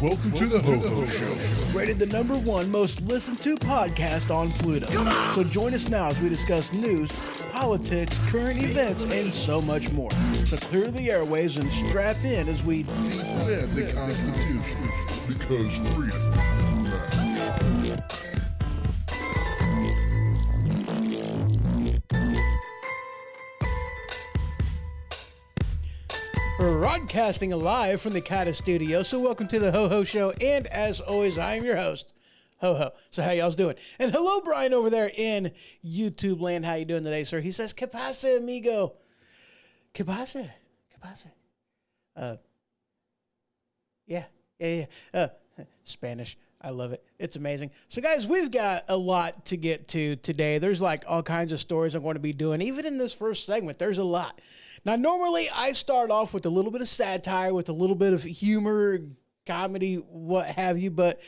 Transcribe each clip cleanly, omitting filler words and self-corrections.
Welcome to the Ho-Ho Show. Rated the #1 most listened to podcast on Pluto. So join us now as we discuss news, politics, current events, and so much more. So clear the airwaves and strap in as we defend the Constitution, because freedom matters. Broadcasting live from the Kata Studio. So welcome to the Ho-Ho Show. And as always, I am your host, Ho-Ho. So how y'all's doing? And hello, Brian, over there in YouTube land. How you doing today, sir? He says, "Que pasa, amigo? Que pasa? Que pasa?" Yeah. Spanish. I love it. It's amazing. So, guys, we've got a lot to get to today. There's like all kinds of stories I'm going to be doing. Even in this first segment, there's a lot. Now, normally I start off with a little bit of satire, with a little bit of humor, comedy, what have you. But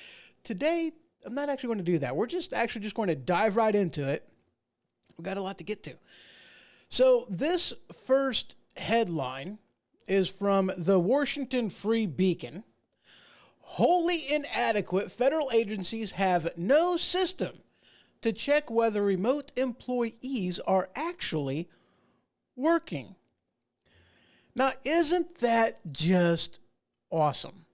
today, I'm not actually going to do that. We're just going to dive right into it. We've got a lot to get to. So this first headline is from the Washington Free Beacon. Wholly inadequate federal agencies have no system to check whether remote employees are actually working. Now, isn't that just awesome?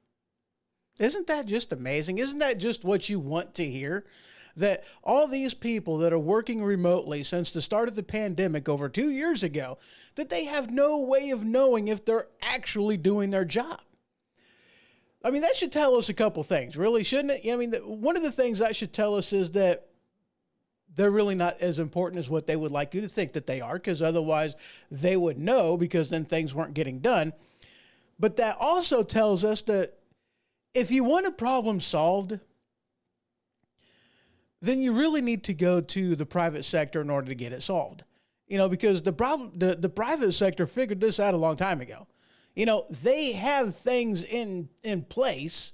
Isn't that just amazing? Isn't that just what you want to hear? That all these people that are working remotely since the start of the pandemic over 2 years ago, that they have no way of knowing if they're actually doing their job. I mean, that should tell us a couple things, really, shouldn't it? I mean, one of the things that should tell us is that they're really not as important as what they would like you to think that they are, because otherwise they would know, because then things weren't getting done. But that also tells us that if you want a problem solved, then you really need to go to the private sector in order to get it solved. You know, because the private sector figured this out a long time ago. You know, they have things in place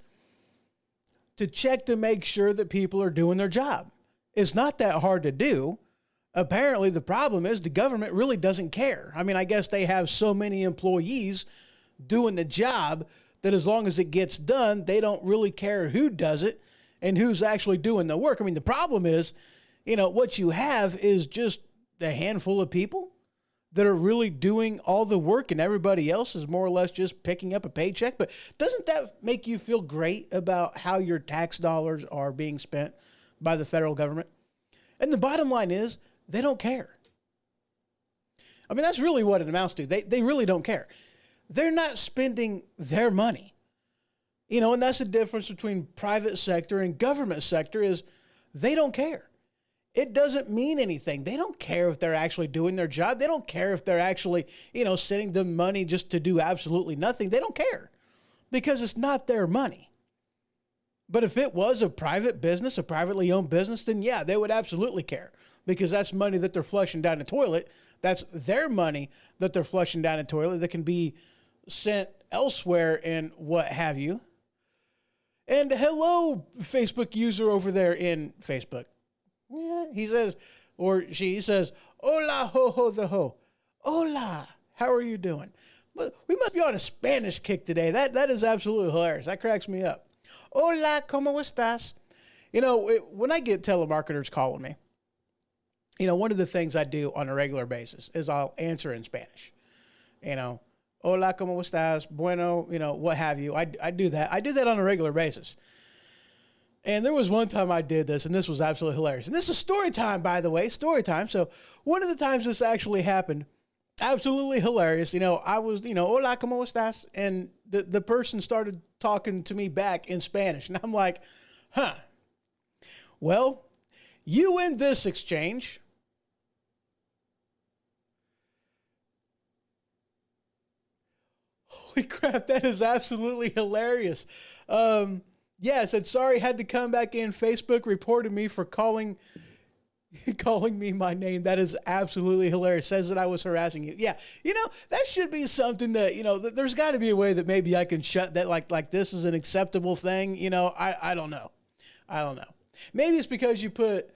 to check to make sure that people are doing their job. It's not that hard to do. Apparently, the problem is the government really doesn't care. I mean, I guess they have so many employees doing the job that as long as it gets done, they don't really care who does it and who's actually doing the work. I mean, the problem is, you know, what you have is just a handful of people that are really doing all the work, and everybody else is more or less just picking up a paycheck. But doesn't that make you feel great about how your tax dollars are being spent by the federal government? And the bottom line is, they don't care. I mean, that's really what it amounts to. They really don't care. They're not spending their money. You know, and that's the difference between private sector and government sector, is they don't care. It doesn't mean anything. They don't care if they're actually doing their job. They don't care if they're actually, you know, sending them money just to do absolutely nothing. They don't care, because it's not their money. But if it was a private business, a privately owned business, then yeah, they would absolutely care, because that's money that they're flushing down the toilet. That's their money that they're flushing down the toilet that can be sent elsewhere and what have you. And hello, Facebook user over there in Facebook. Yeah, he says, or she says, "Hola, ho, the ho. Hola, how are you doing?" But we must be on a Spanish kick today. That is absolutely hilarious. That cracks me up. Hola, ¿cómo estás? You know, when I get telemarketers calling me, you know, one of the things I do on a regular basis is I'll answer in Spanish. You know, hola, ¿cómo estás? Bueno, you know, what have you. I do that. I do that on a regular basis. And there was one time I did this, and this was absolutely hilarious. And this is story time, by the way, story time. So one of the times this actually happened, absolutely hilarious. You know, I was, you know, hola, ¿cómo estás? And the person started talking to me back in Spanish. And I'm like, well, you win this exchange. Holy crap, that is absolutely hilarious. Yeah, I said, sorry, had to come back in. Facebook reported me for calling me my name. That is absolutely hilarious. Says that I was harassing you. Yeah, you know, that should be something that, you know, there's got to be a way that maybe I can shut that, like this is an acceptable thing. You know, I don't know. I don't know. Maybe it's because you put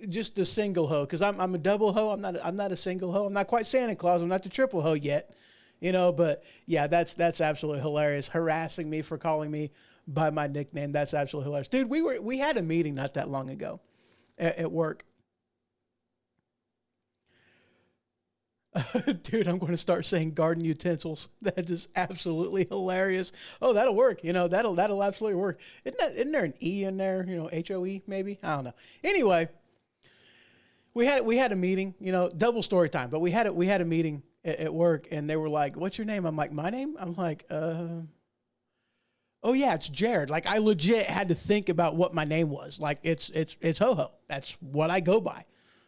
just a single hoe, because I'm a double hoe. I'm not a single hoe. I'm not quite Santa Claus. I'm not the triple hoe yet. But yeah, that's absolutely hilarious. Harassing me for calling me by my nickname. That's absolutely hilarious. Dude, we had a meeting not that long ago at work. Dude, I'm going to start saying garden utensils. That is absolutely hilarious. Oh, that'll work. That'll absolutely work. Isn't there an E in there? HOE maybe? I don't know. Anyway, we had a meeting, double story time, but we had a meeting at work, and they were like, "What's your name?" I'm like, "My name?" I'm like, "Oh yeah, it's Jared." Like, I legit had to think about what my name was. Like, it's Ho-Ho. That's what I go by.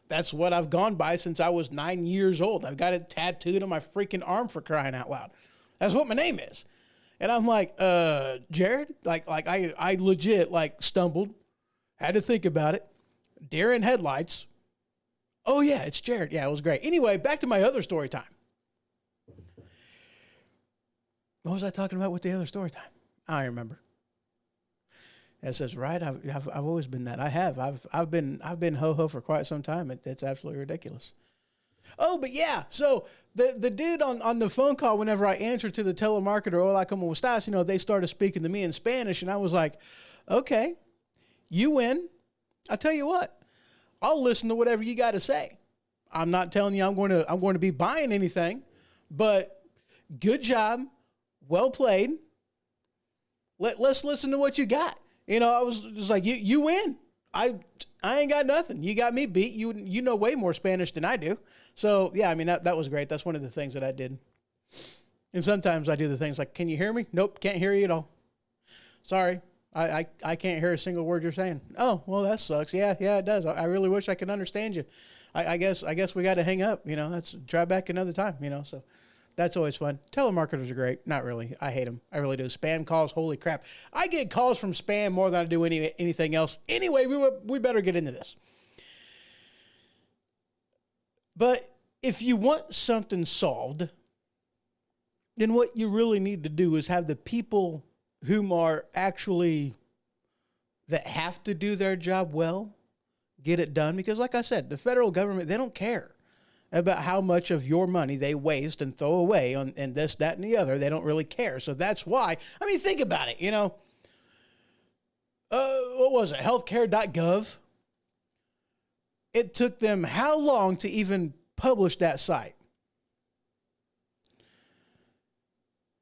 That's what I've gone by since I was 9 years old. I've got it tattooed on my freaking arm, for crying out loud. That's what my name is. And I'm like, Jared? Like I legit stumbled, had to think about it. Deer in headlights. Oh yeah, it's Jared. Yeah, it was great. Anyway, back to my other story time. What was I talking about with the other story time? I don't remember. That says, right? I've always been that. I have. I've been ho-ho for quite some time. It's absolutely ridiculous. Oh, but yeah. So the dude on the phone call, whenever I answered to the telemarketer, hola, como estás? They started speaking to me in Spanish, and I was like, okay, you win. I'll tell you what, I'll listen to whatever you got to say. I'm not telling you I'm going to be buying anything, but good job, well played. Let's listen to what you got. I was just like, you win. I ain't got nothing. You got me beat. You know way more Spanish than I do. So yeah, I mean, that was great. That's one of the things that I did. And sometimes I do the things like, can you hear me? Nope, can't hear you at all. Sorry, I can't hear a single word you're saying. Oh, well, that sucks. Yeah, it does. I really wish I could understand you. I guess we got to hang up. Let's try back another time. So. That's always fun. Telemarketers are great. Not really. I hate them. I really do. Spam calls. Holy crap. I get calls from spam more than I do anything else. Anyway, we better get into this. But if you want something solved, then what you really need to do is have the people whom are actually that have to do their job well get it done. Because like I said, the federal government, they don't care about how much of your money they waste and throw away on and this, that, and the other. They don't really care. So that's why, think about it, what was it? Healthcare.gov. It took them how long to even publish that site?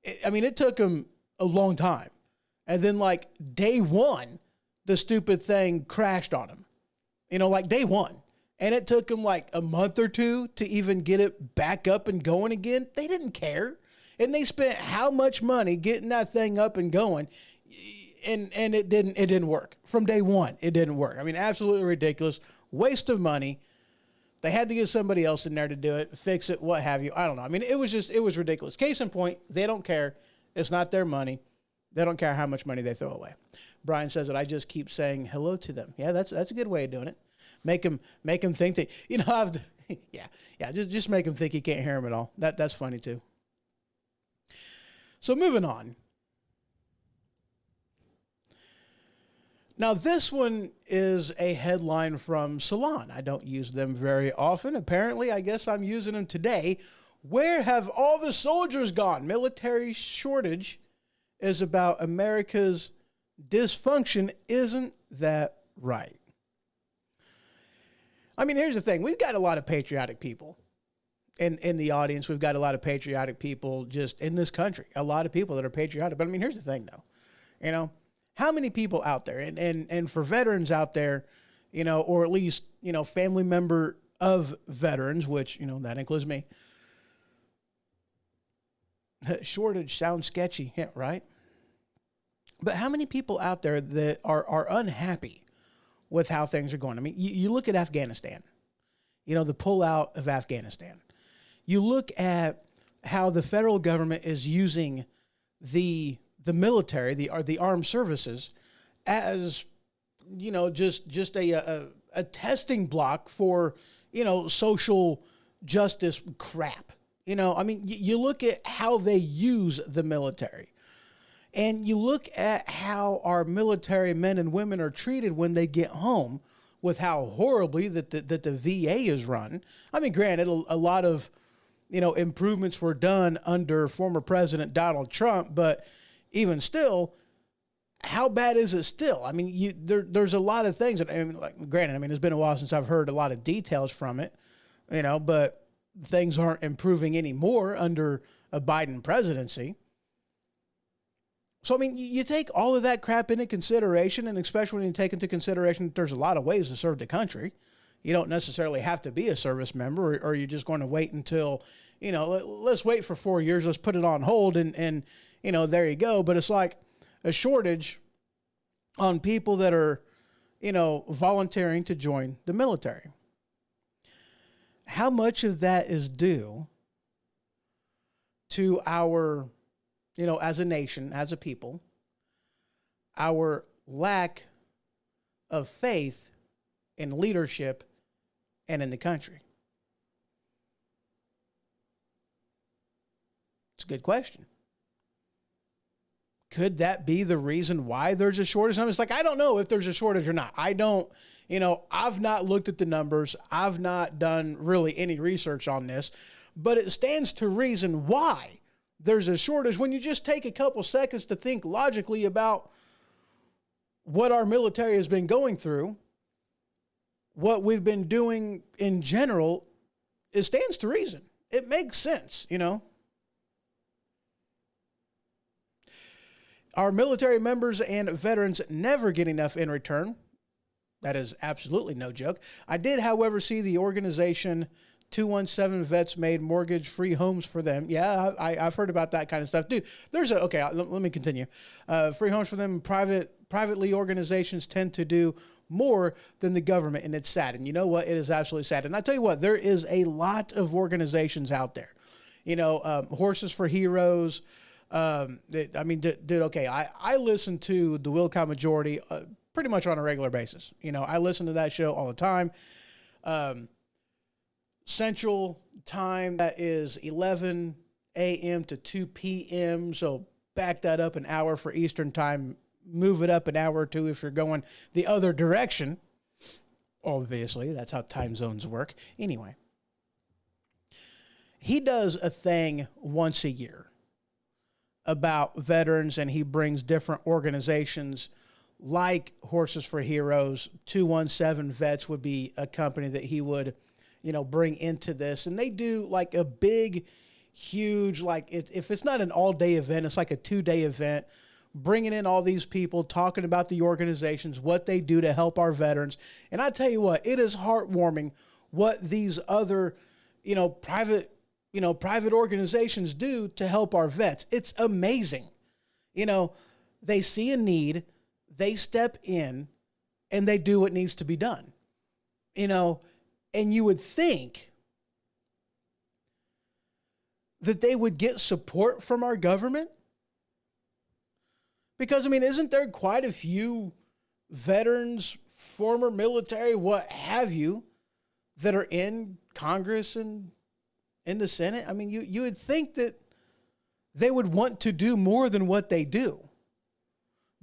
It took them a long time. And then day one, the stupid thing crashed on them, day one. And it took them a month or two to even get it back up and going again. They didn't care. And they spent how much money getting that thing up and going. And it didn't work. From day one, it didn't work. Absolutely ridiculous. Waste of money. They had to get somebody else in there to do it, fix it, what have you. I don't know. It was ridiculous. Case in point, they don't care. It's not their money. They don't care how much money they throw away. Brian says that I just keep saying hello to them. Yeah, that's a good way of doing it. Make him think that, just make him think he can't hear him at all. That's funny too. So moving on. Now this one is a headline from Salon. I don't use them very often. Apparently, I guess I'm using them today. Where have all the soldiers gone? Military shortage is about America's dysfunction. Isn't that right? Here's the thing. We've got a lot of patriotic people in the audience. We've got a lot of patriotic people just in this country. A lot of people that are patriotic. But here's the thing, though. How many people out there, and for veterans out there, or at least, family member of veterans, which, that includes me. Shortage sounds sketchy, yeah, right? But how many people out there that are unhappy with how things are going? You look at Afghanistan, the pullout of Afghanistan. You look at how the federal government is using the military, the armed services, as just a testing block for social justice crap. You look at how they use the military. And you look at how our military men and women are treated when they get home, with how horribly that the VA is run. Granted, a lot of improvements were done under former President Donald Trump, but even still, how bad is it still? I mean, there's a lot of things that, granted, it's been a while since I've heard a lot of details from it, but things aren't improving anymore under a Biden presidency. So, you take all of that crap into consideration, and especially when you take into consideration that there's a lot of ways to serve the country. You don't necessarily have to be a service member, or you're just going to wait until, let's wait for 4 years, let's put it on hold, and there you go. But it's like a shortage on people that are, volunteering to join the military. How much of that is due to our, as a nation, as a people, our lack of faith in leadership and in the country? It's a good question. Could that be the reason why there's a shortage? It's like, I don't know if there's a shortage or not. I don't, I've not looked at the numbers. I've not done really any research on this, but it stands to reason why there's a shortage when you just take a couple seconds to think logically about what our military has been going through, what we've been doing in general. It stands to reason. It makes sense, Our military members and veterans never get enough in return. That is absolutely no joke. I did, however, see the organization 217 Vets made mortgage-free homes for them. Yeah, I've heard about that kind of stuff. Dude, let me continue. Free homes for them. Privately organizations tend to do more than the government, and it's sad. And you know what? It is absolutely sad. And I tell you what, there is a lot of organizations out there. Horses for Heroes. Dude, okay, I listen to the Will Count Majority pretty much on a regular basis. I listen to that show all the time. Central time, that is 11 a.m. to 2 p.m. So back that up an hour for Eastern time. Move it up an hour or two if you're going the other direction. Obviously, that's how time zones work. Anyway, he does a thing once a year about veterans, and he brings different organizations like Horses for Heroes. 217 Vets would be a company that he would, bring into this. And they do like a big, huge, if it's not an all-day event, it's like a 2-day event, bringing in all these people, talking about the organizations, what they do to help our veterans. And I tell you what, it is heartwarming what these other, private organizations do to help our vets. It's amazing. They see a need, they step in, and they do what needs to be done. And you would think that they would get support from our government. Because, isn't there quite a few veterans, former military, what have you, that are in Congress and in the Senate? You would think that they would want to do more than what they do.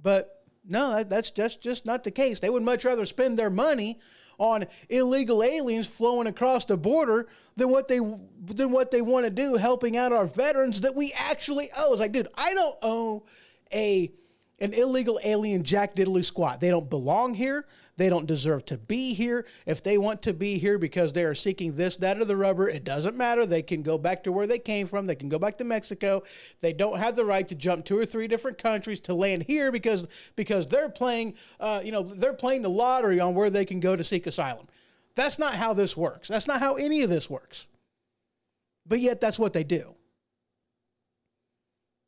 But no, that's just not the case. They would much rather spend their money on illegal aliens flowing across the border than what they want to do helping out our veterans that we actually owe. It's like, dude, I don't owe an illegal alien jack diddly squat. They don't belong here. They don't deserve to be here. If they want to be here because they are seeking this, that, or the rubber, it doesn't matter. They can go back to where they came from. They can go back to Mexico. They don't have the right to jump 2 or 3 different countries to land here because they're playing, they're playing the lottery on where they can go to seek asylum. That's not how this works. That's not how any of this works. But yet that's what they do.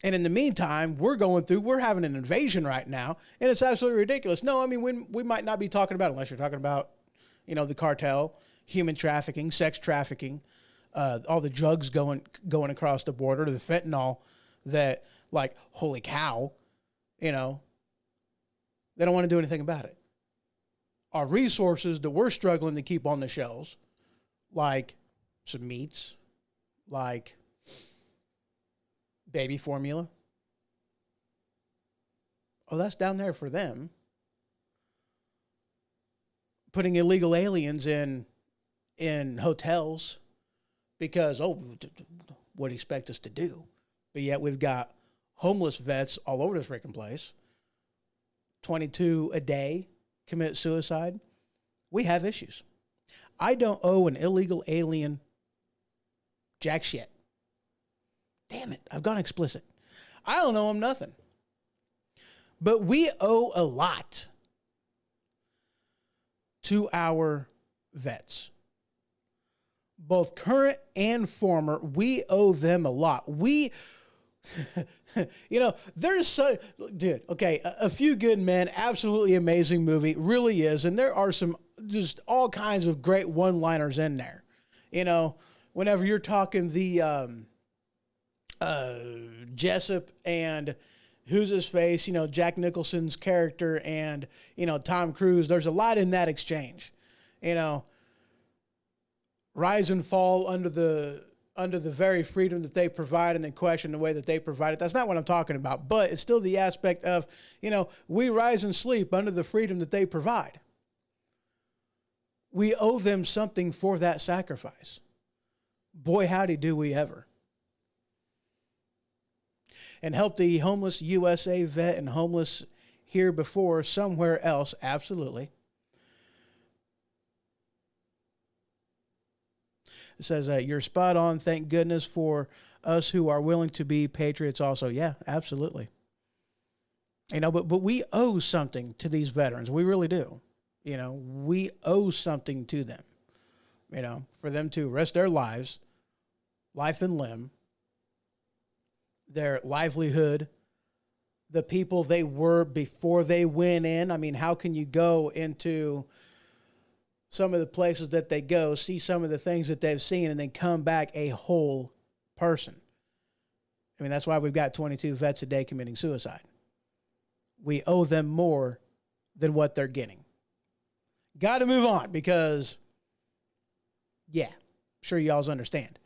And in the meantime, we're having an invasion right now, and it's absolutely ridiculous. No, we might not be talking about, unless you're talking about, the cartel, human trafficking, sex trafficking, all the drugs going across the border, the fentanyl that, holy cow, they don't want to do anything about it. Our resources that we're struggling to keep on the shelves, like some meats, like baby formula. Oh, that's down there for them. Putting illegal aliens in hotels, because, what do you expect us to do? But yet we've got homeless vets all over the freaking place. 22 a day commit suicide. We have issues. I don't owe an illegal alien jack shit. Damn it, I've gone explicit. I don't owe him nothing. But we owe a lot to our vets. Both current and former, we owe them a lot. We, there's so, dude, okay, A Few Good Men, absolutely amazing movie, really is. And there are some, just all kinds of great one-liners in there. Whenever you're talking the Jessup and who's his face, Jack Nicholson's character and, Tom Cruise, there's a lot in that exchange, rise and fall under the very freedom that they provide and then question the way that they provide it. That's not what I'm talking about, but it's still the aspect of, we rise and sleep under the freedom that they provide. We owe them something for that sacrifice. Boy, howdy do we ever. And help the homeless USA vet and homeless here before somewhere else, absolutely. It says, you're spot on. Thank goodness for us who are willing to be patriots also. Yeah, absolutely. But we owe something to these veterans. We really do. We owe something to them, for them to risk their lives, life and limb, their livelihood, the people they were before they went in. I mean, how can you go into some of the places that they go, see some of the things that they've seen, and then come back a whole person? I mean, that's why we've got 22 vets a day committing suicide. We owe them more than what they're getting. Got to move on because, yeah, I'm sure y'all's understand.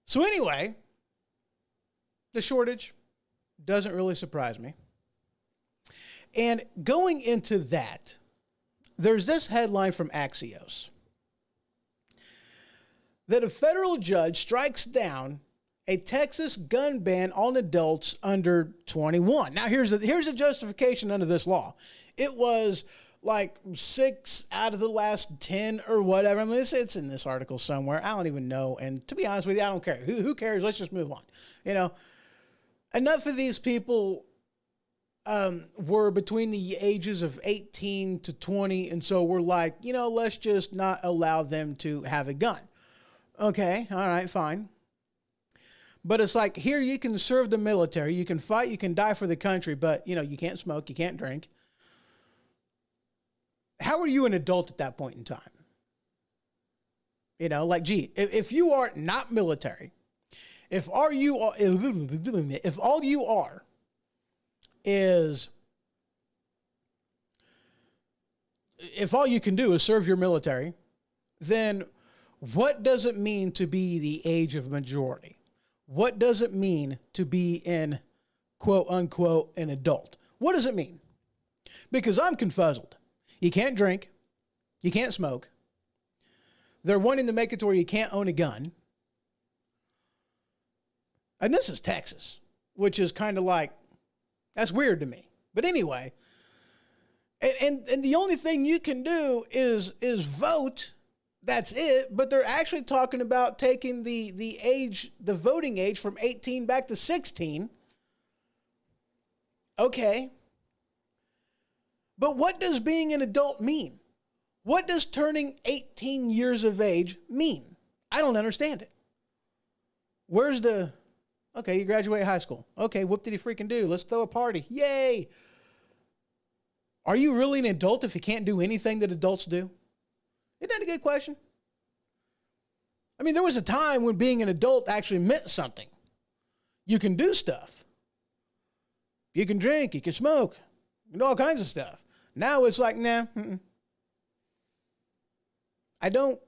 So anyway, the shortage doesn't really surprise me. And going into that, there's this headline from Axios that a federal judge strikes down a Texas gun ban on adults under 21. Now, here's the justification under this law. It was like 6 out of the last 10 or whatever. I mean, it's in this article somewhere. I don't even know. And to be honest with you, I don't care. Who cares? Let's just move on. Enough of these people were between the ages of 18 to 20. And so we're like, let's just not allow them to have a gun. Okay. All right, fine. But it's like, here you can serve the military, you can fight, you can die for the country, but, you can't smoke, you can't drink. How are you an adult at that point in time? If you are not military, if all you are is, if all you can do is serve your military, then what does it mean to be the age of majority? What does it mean to be in, quote unquote, an adult? What does it mean? Because I'm confuzzled. You can't drink. You can't smoke. They're wanting to make it to where you can't own a gun. And this is Texas, which is kind of like, that's weird to me. But anyway, and the only thing you can do is vote. That's it. But they're actually talking about taking the voting age from 18 back to 16. Okay. But what does being an adult mean? What does turning 18 years of age mean? I don't understand it. Okay, you graduate high school. Okay, what did he freaking do? Let's throw a party. Yay. Are you really an adult if you can't do anything that adults do? Isn't that a good question? I mean, there was a time when being an adult actually meant something. You can do stuff. You can drink, you can smoke, you can do all kinds of stuff. Now it's like, nah. I don't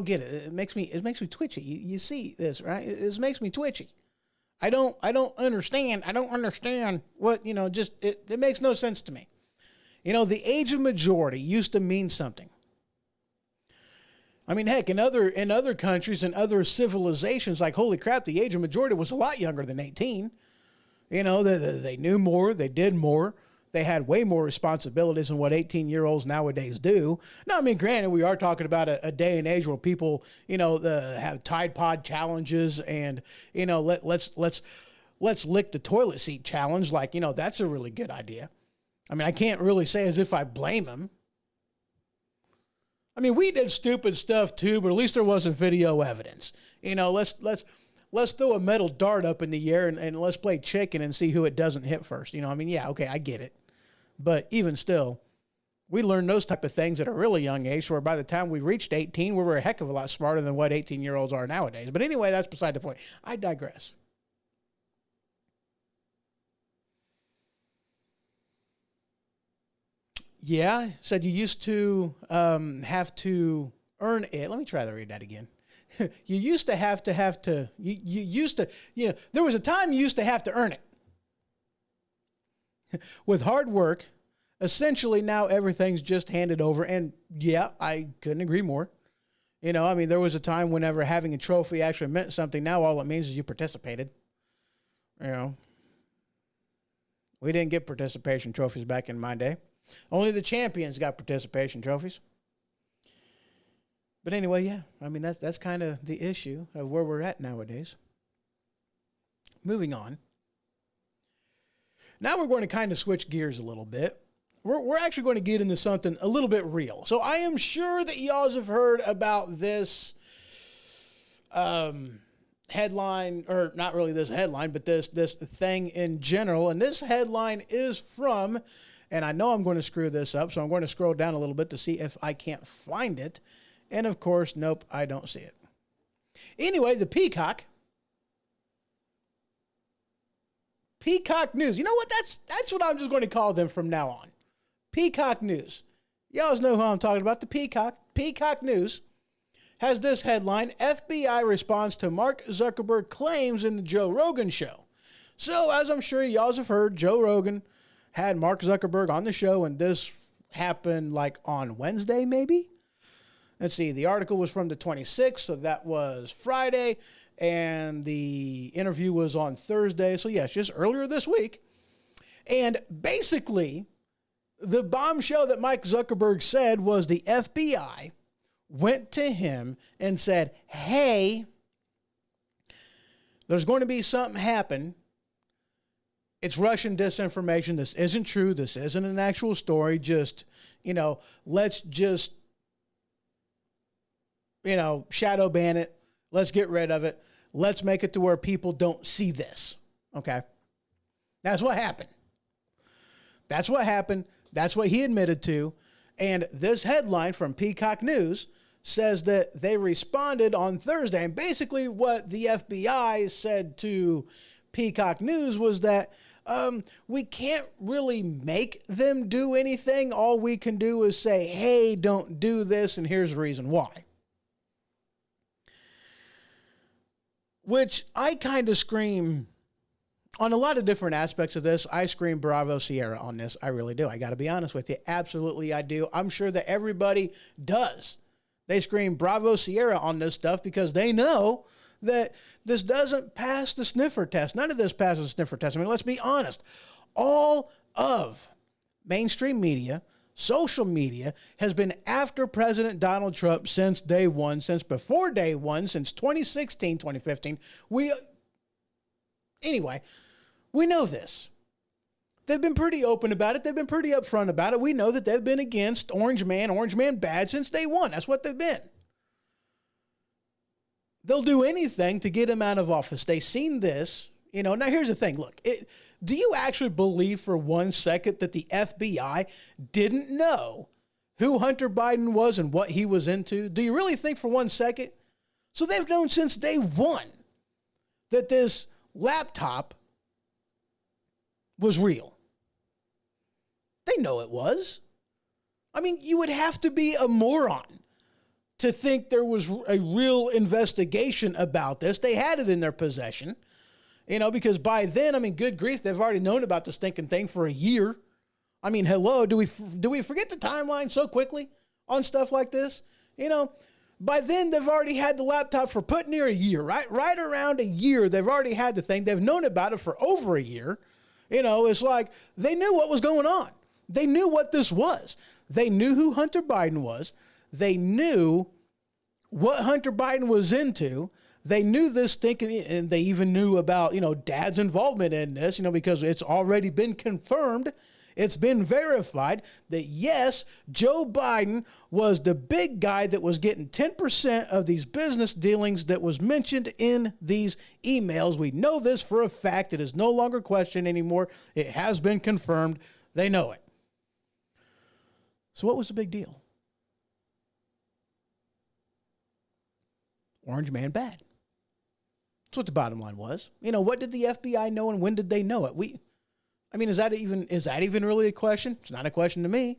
get it. It makes me twitchy. You see this, right? This makes me twitchy. I don't understand. I don't understand what, it makes no sense to me. The age of majority used to mean something. I mean, heck, in other countries and other civilizations, like, holy crap, the age of majority was a lot younger than 18. You know, they knew more, they did more, they had way more responsibilities than what 18-year-olds nowadays do. Now, I mean, granted, we are talking about a day and age where people, you know, have Tide Pod challenges and, you know, let's lick the toilet seat challenge. Like, you know, that's a really good idea. I mean, I can't really say as if I blame them. I mean, we did stupid stuff too, but at least there wasn't video evidence. You know, let's throw a metal dart up in the air and let's play chicken and see who it doesn't hit first. You know, I mean, yeah, okay, I get it. But even still, we learned those type of things at a really young age, where by the time we reached 18, we were a heck of a lot smarter than what 18-year-olds are nowadays. But anyway, that's beside the point. I digress. Yeah, said you used to have to earn it. Let me try to read that again. You used to have to, you used to, you know, there was a time you used to have to earn it. With hard work, essentially now everything's just handed over. And yeah, I couldn't agree more. You know, I mean, there was a time whenever having a trophy actually meant something. Now all it means is you participated. You know, we didn't get participation trophies back in my day. Only the champions got participation trophies. But anyway, yeah, I mean, that's kind of the issue of where we're at nowadays. Moving on. Now we're going to kind of switch gears a little bit. We're actually going to get into something a little bit real. So I am sure that y'all have heard about this headline, or not really this headline, but this thing in general. And this headline is from, and I know I'm going to screw this up, so I'm going to scroll down a little bit to see if I can't find it. And of course, nope, I don't see it. Anyway, the Peacock News. You know what? That's what I'm just going to call them from now on. Peacock News. Y'all know who I'm talking about. The Peacock News has this headline: FBI responds to Mark Zuckerberg claims in the Joe Rogan show. So, as I'm sure y'all have heard, Joe Rogan had Mark Zuckerberg on the show, and this happened like on Wednesday, maybe? Let's see, the article was from the 26th, so that was Friday, and the interview was on Thursday. So yes, just earlier this week. And basically, the bombshell that Mike Zuckerberg said was the FBI went to him and said, hey, there's going to be something happen. It's Russian disinformation. This isn't true. This isn't an actual story. Just, you know, let's just, you know, shadow ban it. Let's get rid of it. Let's make it to where people don't see this. Okay. That's what happened. That's what happened. That's what he admitted to. And this headline from Peacock News says that they responded on Thursday. And basically what the FBI said to Peacock News was that we can't really make them do anything. All we can do is say, hey, don't do this, and here's the reason why. Which I kind of scream on a lot of different aspects of this. I scream Bravo Sierra on this. I really do. I got to be honest with you. Absolutely, I do. I'm sure that everybody does. They scream Bravo Sierra on this stuff because they know that this doesn't pass the sniffer test. None of this passes the sniffer test. I mean, let's be honest. All of mainstream media, social media, has been after President Donald Trump since day one, since before day one, since 2016, 2015. Anyway, we know this. They've been pretty open about it. They've been pretty upfront about it. We know that they've been against Orange Man bad since day one. That's what they've been. They'll do anything to get him out of office. They've seen this. You know, now here's the thing. Look, do you actually believe for 1 second that the FBI didn't know who Hunter Biden was and what he was into? Do you really think for 1 second? So they've known since day one that this laptop was real. They know it was. I mean, you would have to be a moron to think there was a real investigation about this. They had it in their possession, you know, because by then, I mean, good grief, they've already known about the stinking thing for a year. I mean, hello, do we forget the timeline so quickly on stuff like this? You know, By then, they've already had the laptop for put near a year, right? Right around a year, they've already had the thing. They've known about it for over a year. You know, it's like they knew what was going on. They knew what this was. They knew who Hunter Biden was. They knew what Hunter Biden was into. They knew this thinking, and they even knew about, you know, Dad's involvement in this, you know, because it's already been confirmed. It's been verified that, yes, Joe Biden was the big guy that was getting 10% of these business dealings that was mentioned in these emails. We know this for a fact. It is no longer questioned anymore. It has been confirmed. They know it. So what was the big deal? Orange man bad. That's what the bottom line was. You know, what did the FBI know and when did they know it? I mean, is that even really a question? It's not a question to me.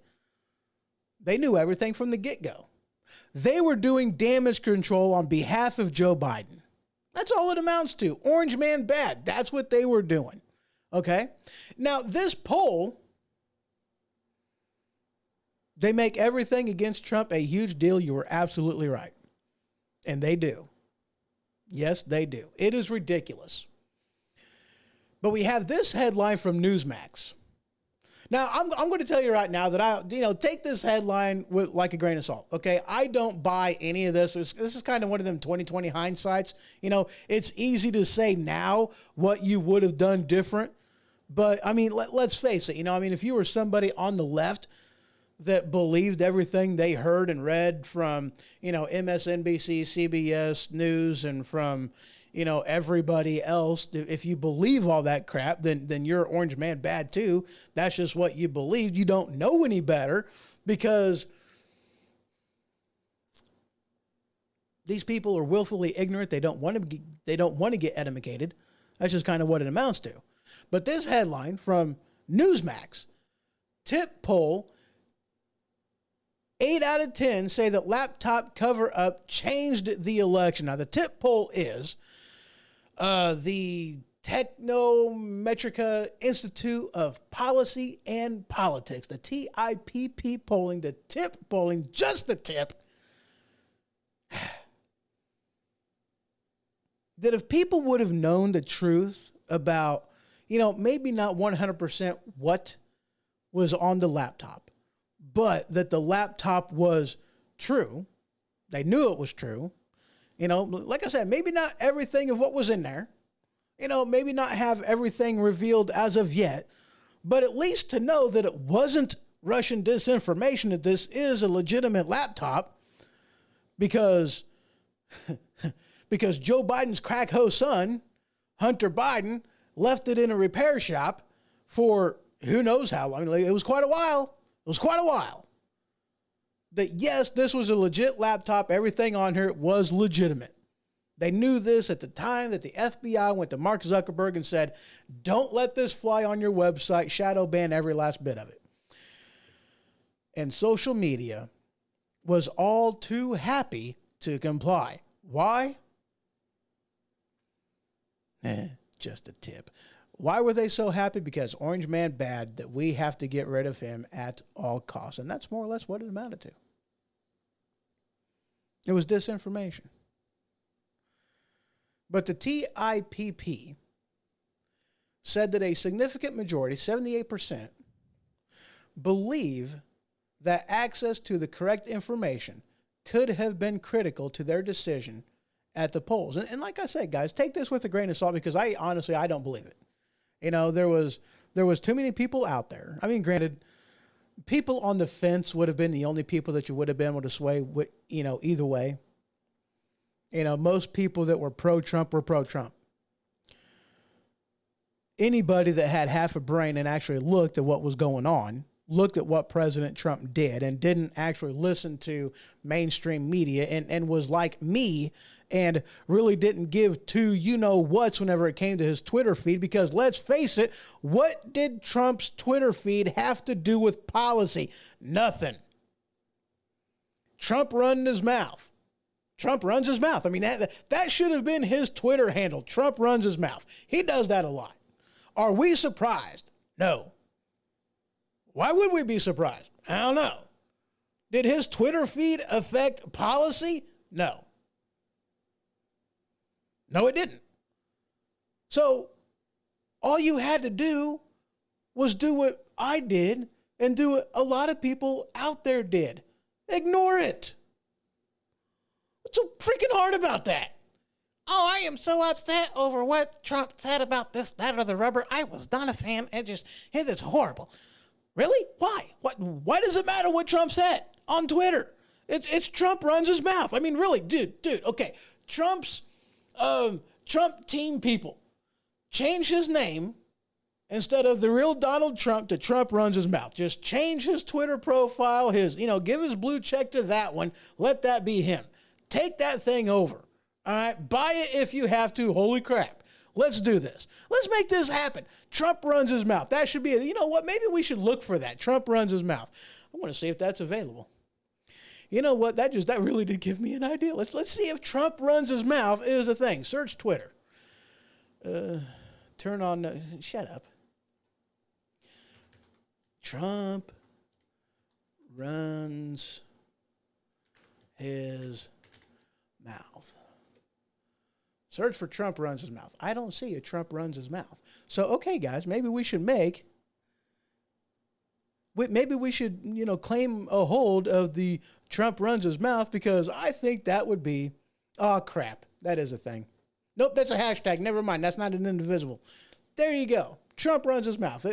They knew everything from the get-go. They were doing damage control on behalf of Joe Biden. That's all it amounts to. Orange man bad. That's what they were doing. Okay? Now, this poll, they make everything against Trump a huge deal. You were absolutely right. And they do. Yes, they do. It is ridiculous. But we have this headline from Newsmax. Now, I'm going to tell you right now that take this headline with like a grain of salt. Okay, I don't buy any of this. This is kind of one of them 2020 hindsights. You know, it's easy to say now what you would have done different, but I mean, let's face it. You know, I mean, if you were somebody on the left that believed everything they heard and read from, you know, MSNBC, CBS News, and from, you know, everybody else, if you believe all that crap, then you're orange man bad too. That's just what you believed. You don't know any better because these people are willfully ignorant. They don't want to get educated. That's just kind of what it amounts to. But this headline from Newsmax, tip poll, 8 out of 10 say that laptop cover-up changed the election. Now, the tip poll is the Technometrica Institute of Policy and Politics, the TIPP polling, the tip polling, just the tip, that if people would have known the truth about, you know, maybe not 100% what was on the laptop, but that the laptop was true. They knew it was true. You know, like I said, maybe not everything of what was in there. You know, maybe not have everything revealed as of yet, but at least to know that it wasn't Russian disinformation, that this is a legitimate laptop because Joe Biden's crack hoe son, Hunter Biden, left it in a repair shop for who knows how long. It was quite a while. It was quite a while. That yes, this was a legit laptop. Everything on here was legitimate. They knew this at the time that the FBI went to Mark Zuckerberg and said, don't let this fly on your website. Shadow ban every last bit of it. And social media was all too happy to comply. Why? Just a tip. Why were they so happy? Because Orange Man bad, that we have to get rid of him at all costs. And that's more or less what it amounted to. It was disinformation. But the TIPP said that a significant majority, 78%, believe that access to the correct information could have been critical to their decision at the polls. And like I said, guys, take this with a grain of salt because I don't believe it. You know, there was too many people out there. I mean, granted, people on the fence would have been the only people that you would have been able to sway, you know, either way. You know, most people that were pro-Trump were pro-Trump. Anybody that had half a brain and actually looked at what was going on, looked at what President Trump did and didn't actually listen to mainstream media and was like me and really didn't give two you-know-whats whenever it came to his Twitter feed, because let's face it, what did Trump's Twitter feed have to do with policy? Nothing. Trump runs his mouth. Trump runs his mouth. I mean, that should have been his Twitter handle. Trump runs his mouth. He does that a lot. Are we surprised? No. Why would we be surprised? I don't know. Did his Twitter feed affect policy? No. No, it didn't. So all you had to do was do what I did and do what a lot of people out there did. Ignore it. What's so freaking hard about that? Oh, I am so upset over what Trump said about this, that, or the rubber. I was not a fan. It's horrible. Really? Why? Why does it matter what Trump said on Twitter? It's Trump runs his mouth. I mean, really, dude, okay. Trump team people change his name instead of the real Donald Trump to Trump runs his mouth. Just change his Twitter profile, give his blue check to that one. Let that be him. Take that thing over. All right, buy it if you have to. Holy crap. Let's do this. Let's make this happen. Trump runs his mouth. That should be, you know what? Maybe we should look for that. Trump runs his mouth. I want to see if that's available. You know what? That really did give me an idea. Let's see if Trump runs his mouth is a thing. Search Twitter. Turn on. Shut up. Trump runs his mouth. Search for Trump runs his mouth. I don't see a Trump runs his mouth. So, okay, guys, maybe we should claim a hold of the Trump runs his mouth, because I think that would be, oh, crap. That is a thing. Nope, that's a hashtag. Never mind. That's not an indivisible. There you go. Trump runs his mouth.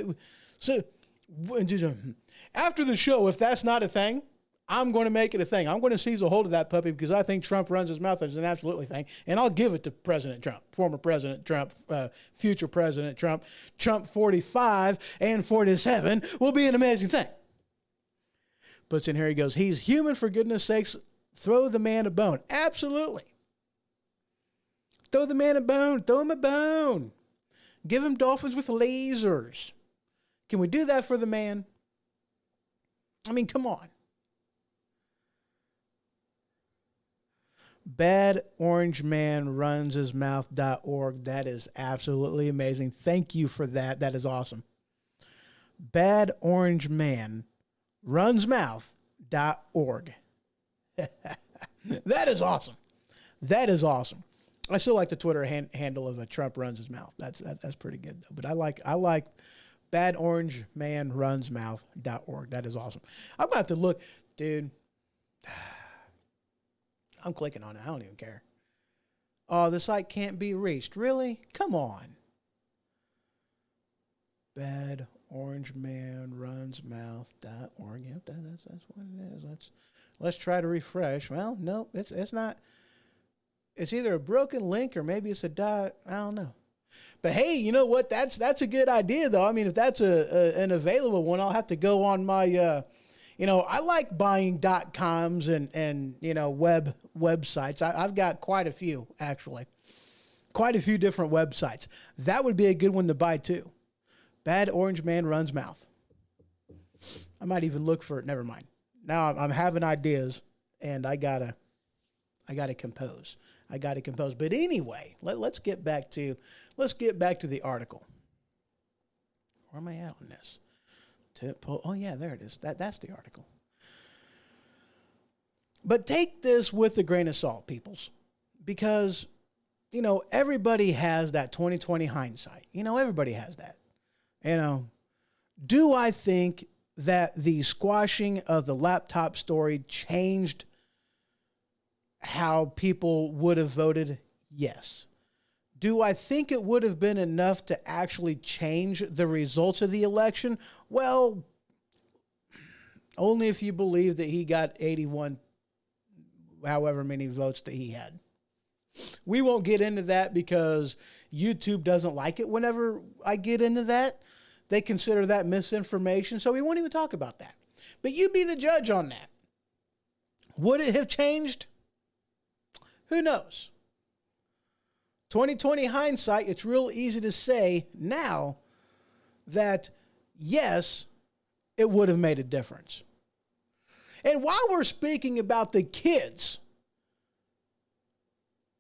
After the show, if that's not a thing, I'm going to make it a thing. I'm going to seize a hold of that puppy, because I think Trump runs his mouth as an absolutely thing. And I'll give it to President Trump, former President Trump, future President Trump. Trump 45 and 47 will be an amazing thing. Puts in here, he goes, he's human, for goodness sakes. Throw the man a bone. Absolutely. Throw the man a bone. Throw him a bone. Give him dolphins with lasers. Can we do that for the man? I mean, come on. BadOrangeManRunsHisMouth.org. That is absolutely amazing. Thank you for that. That is awesome. BadOrangeManRunsMouth.org. That is awesome. That is awesome. I still like the Twitter handle of Trump runs his mouth. That's pretty good though. But I like BadOrangeManRunsMouth.org. That is awesome. I'm gonna have to look, dude. I'm clicking on it. I don't even care. Oh, the site can't be reached. Really? Come on. BadOrangeManRunsMouth.org. Yep, that's what it is. Let's try to refresh. Well, no, it's not. It's either a broken link or maybe it's a dot. I don't know. But hey, you know what? That's a good idea though. I mean, if that's an available one, I'll have to go on my. I like buying .coms and websites. I've got quite a few, actually. Quite a few different websites. That would be a good one to buy, too. Bad Orange Man Runs Mouth. I might even look for it. Never mind. Now I'm having ideas, and I gotta compose. But anyway, let's get back to the article. Where am I at on this? Oh, yeah, there it is. That's the article. But take this with a grain of salt, peoples, because, everybody has that 20/20 hindsight. Everybody has that. Do I think that the squashing of the laptop story changed how people would have voted? Yes. Do I think it would have been enough to actually change the results of the election? Well, only if you believe that he got 81, however many votes that he had. We won't get into that because YouTube doesn't like it whenever I get into that. They consider that misinformation, so we won't even talk about that. But you be the judge on that. Would it have changed? Who knows? 20/20 hindsight, it's real easy to say now that, yes, it would have made a difference. And while we're speaking about the kids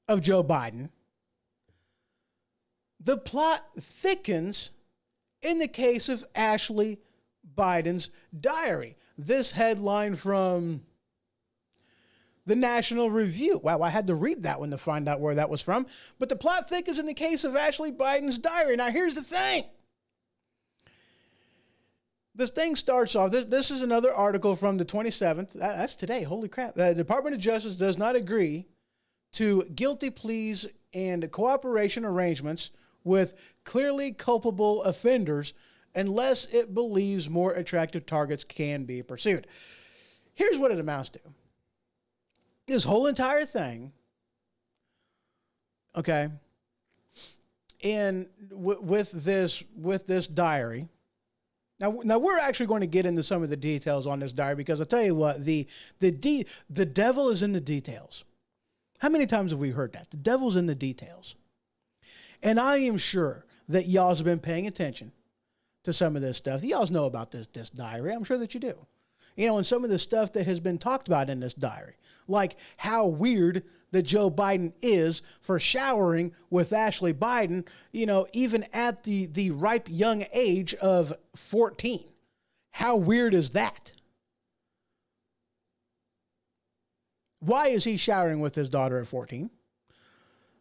of Joe Biden, the plot thickens in the case of Ashley Biden's diary. This headline from the National Review. Wow, I had to read that one to find out where that was from. But the plot thickens in the case of Ashley Biden's diary. Now, here's the thing. This thing starts off, this is another article from the 27th. That's today. Holy crap. The Department of Justice does not agree to guilty pleas and cooperation arrangements with clearly culpable offenders unless it believes more attractive targets can be pursued. Here's what it amounts to. This whole entire thing, okay, and with this diary. Now we're actually going to get into some of the details on this diary, because I'll tell you what, the devil is in the details. How many times have we heard that? The devil's in the details. And I am sure that y'all's been paying attention to some of this stuff. Y'all's know about this diary. I'm sure that you do. You know, and some of the stuff that has been talked about in this diary, like how weird that Joe Biden is for showering with Ashley Biden, you know, even at the ripe young age of 14. How weird is that? Why is he showering with his daughter at 14?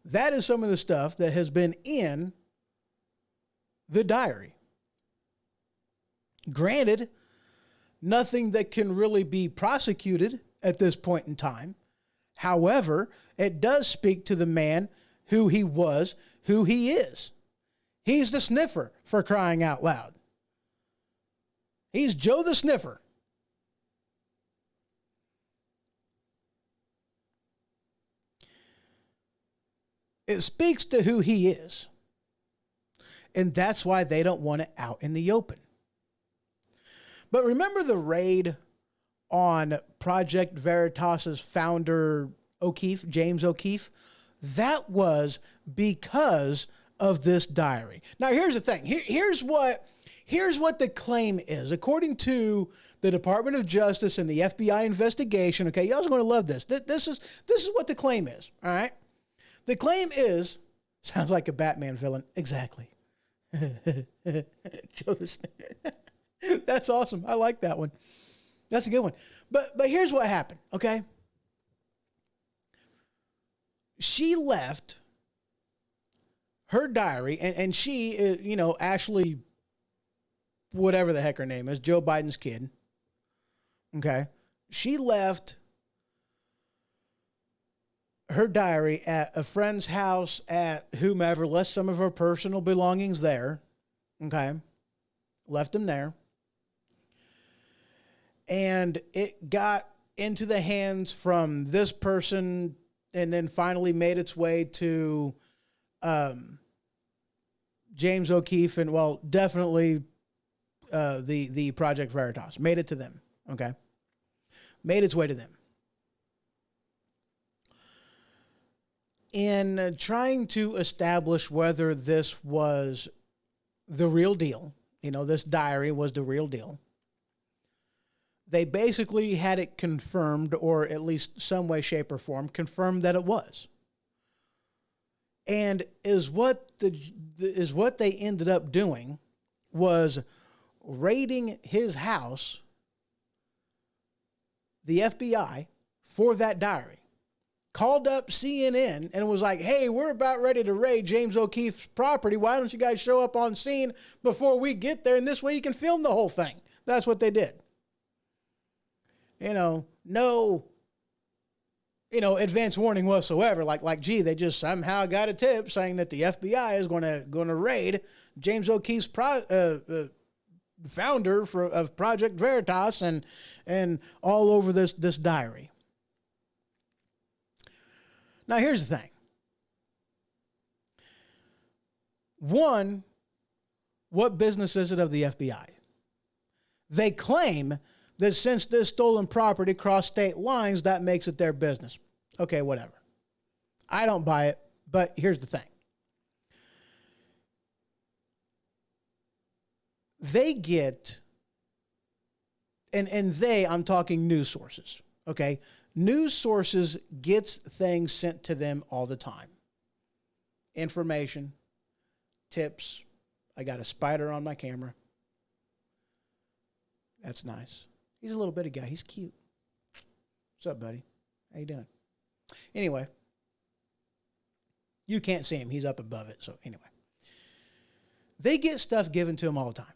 That is some of the stuff that has been in the diary. Granted, nothing that can really be prosecuted at this point in time. However, it does speak to the man who he was, who he is. He's the sniffer, for crying out loud. He's Joe the Sniffer. It speaks to who he is. And that's why they don't want it out in the open. But remember the raid on Project Veritas's founder, O'Keefe, James O'Keefe? That was because of this diary. Now, here's the thing. Here's what the claim is. According to the Department of Justice and the FBI investigation, okay, y'all's going to love this. This is what the claim is, all right? The claim is, sounds like a Batman villain. Exactly. That's awesome. I like that one. That's a good one. But here's what happened, okay? She left her diary, and she, you know, Ashley, whatever the heck her name is, Joe Biden's kid, okay? She left her diary at a friend's house at whomever, left some of her personal belongings there, okay? Left them there. And it got into the hands from this person and then finally made its way to James O'Keefe and, well, definitely the Project Veritas. Made it to them, okay? Made its way to them. In trying to establish whether this was the real deal, you know, this diary was the real deal, they basically had it confirmed, or at least some way, shape, or form, confirmed that it was. And is what they ended up doing was raiding his house, the FBI, for that diary. Called up CNN and was like, hey, we're about ready to raid James O'Keefe's property. Why don't you guys show up on scene before we get there? And this way you can film the whole thing. That's what they did. You know, no, you know, advance warning whatsoever. Like, gee, they just somehow got a tip saying that the FBI is going to raid James O'Keefe's founder of Project Veritas and all over this diary. Now, here's the thing. One, what business is it of the FBI? They claim that since this stolen property crossed state lines, that makes it their business. Okay, whatever. I don't buy it, but here's the thing. They get, and I'm talking news sources, okay? News sources gets things sent to them all the time. Information, tips. I got a spider on my camera. That's nice. He's a little bitty guy. He's cute. What's up, buddy? How you doing? Anyway, you can't see him. He's up above it. So anyway, they get stuff given to them all the time.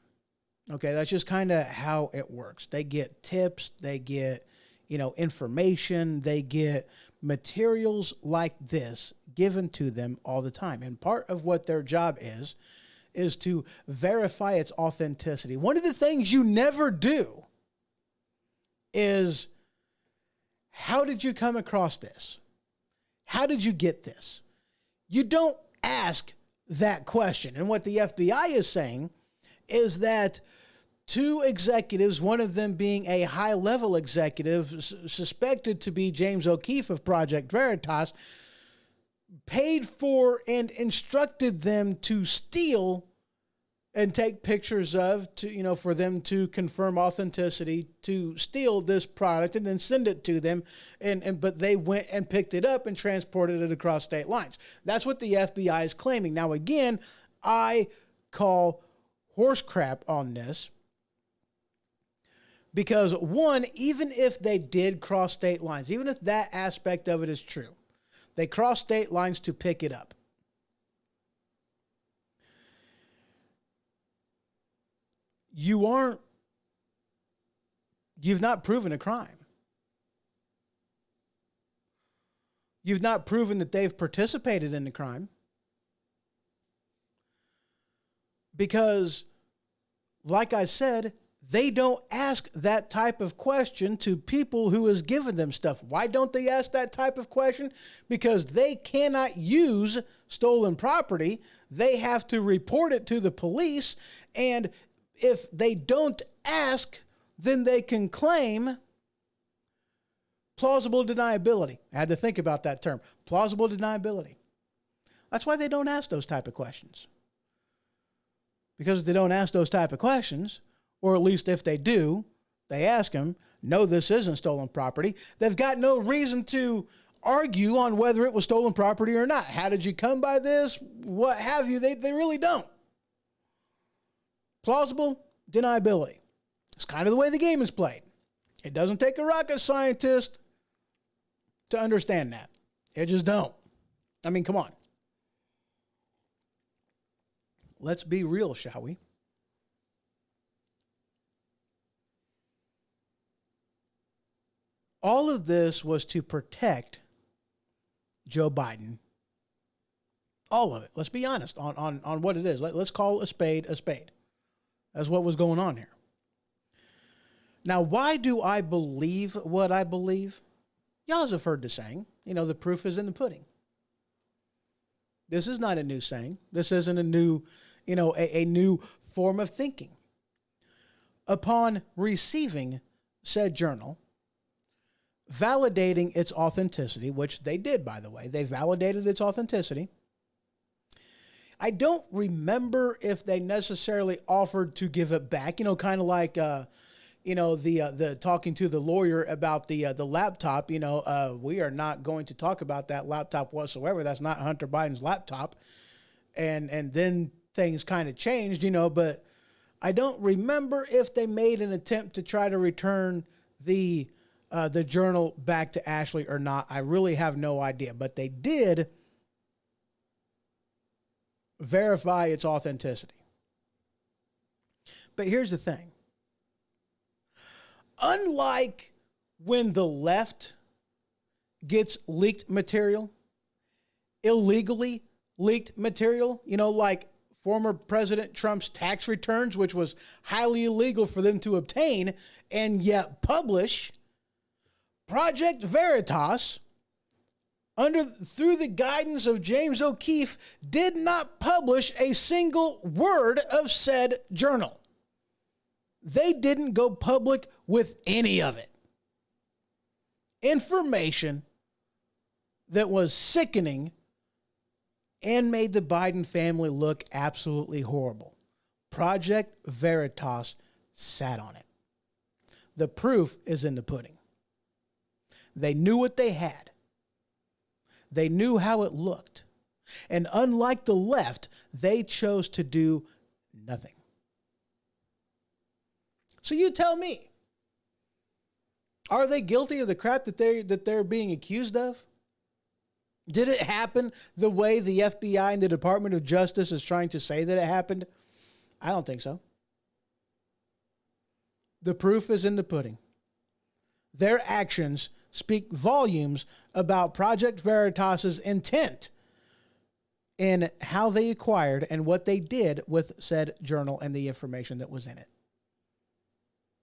Okay, that's just kind of how it works. They get tips. They get, information. They get materials like this given to them all the time. And part of what their job is to verify its authenticity. One of the things you never do is, how did you come across this? How did you get this? You don't ask that question. And what the FBI is saying is that two executives, one of them being a high-level executive suspected to be James O'Keefe of Project Veritas, paid for and instructed them to steal and take pictures of, for them to confirm authenticity, to steal this product and then send it to them. But they went and picked it up and transported it across state lines. That's what the FBI is claiming. Now, again, I call horse crap on this because, one, even if they did cross state lines, even if that aspect of it is true, they crossed state lines to pick it up. You've not proven a crime. You've not proven that they've participated in the crime. Because, like I said, they don't ask that type of question to people who has given them stuff. Why don't they ask that type of question? Because they cannot use stolen property. They have to report it to the police, and if they don't ask, then they can claim plausible deniability. I had to think about that term, plausible deniability. That's why they don't ask those type of questions. Because if they don't ask those type of questions, or at least if they do, they ask them, no, this isn't stolen property. They've got no reason to argue on whether it was stolen property or not. How did you come by this? What have you? They really don't. Plausible deniability. It's kind of the way the game is played. It doesn't take a rocket scientist to understand that. It just don't. I mean, come on. Let's be real, shall we? All of this was to protect Joe Biden. All of it. Let's be honest on what it is. Let's call a spade a spade. That's what was going on here. Now, why do I believe what I believe? Y'all have heard the saying, the proof is in the pudding. This is not a new saying. This isn't a new, a new form of thinking. Upon receiving said journal, validating its authenticity, which they did, by the way, they validated its authenticity. I don't remember if they necessarily offered to give it back, kind of like, the talking to the lawyer about the laptop, we are not going to talk about that laptop whatsoever. That's not Hunter Biden's laptop. And then things kind of changed, but I don't remember if they made an attempt to try to return the journal back to Ashley or not. I really have no idea, but they did verify its authenticity. But here's the thing. Unlike when the left gets leaked material, illegally leaked material, like former President Trump's tax returns, which was highly illegal for them to obtain and yet publish, Project Veritas, through the guidance of James O'Keefe, did not publish a single word of said journal. They didn't go public with any of it. Information that was sickening and made the Biden family look absolutely horrible. Project Veritas sat on it. The proof is in the pudding. They knew what they had. They knew how it looked. And unlike the left, they chose to do nothing. So you tell me, Are they guilty of the crap that they're being accused of? Did it happen the way the FBI and the Department of Justice is trying to say that it happened? I don't think so. The proof is in the pudding. Their actions speak volumes about Project Veritas's intent in how they acquired and what they did with said journal and the information that was in it.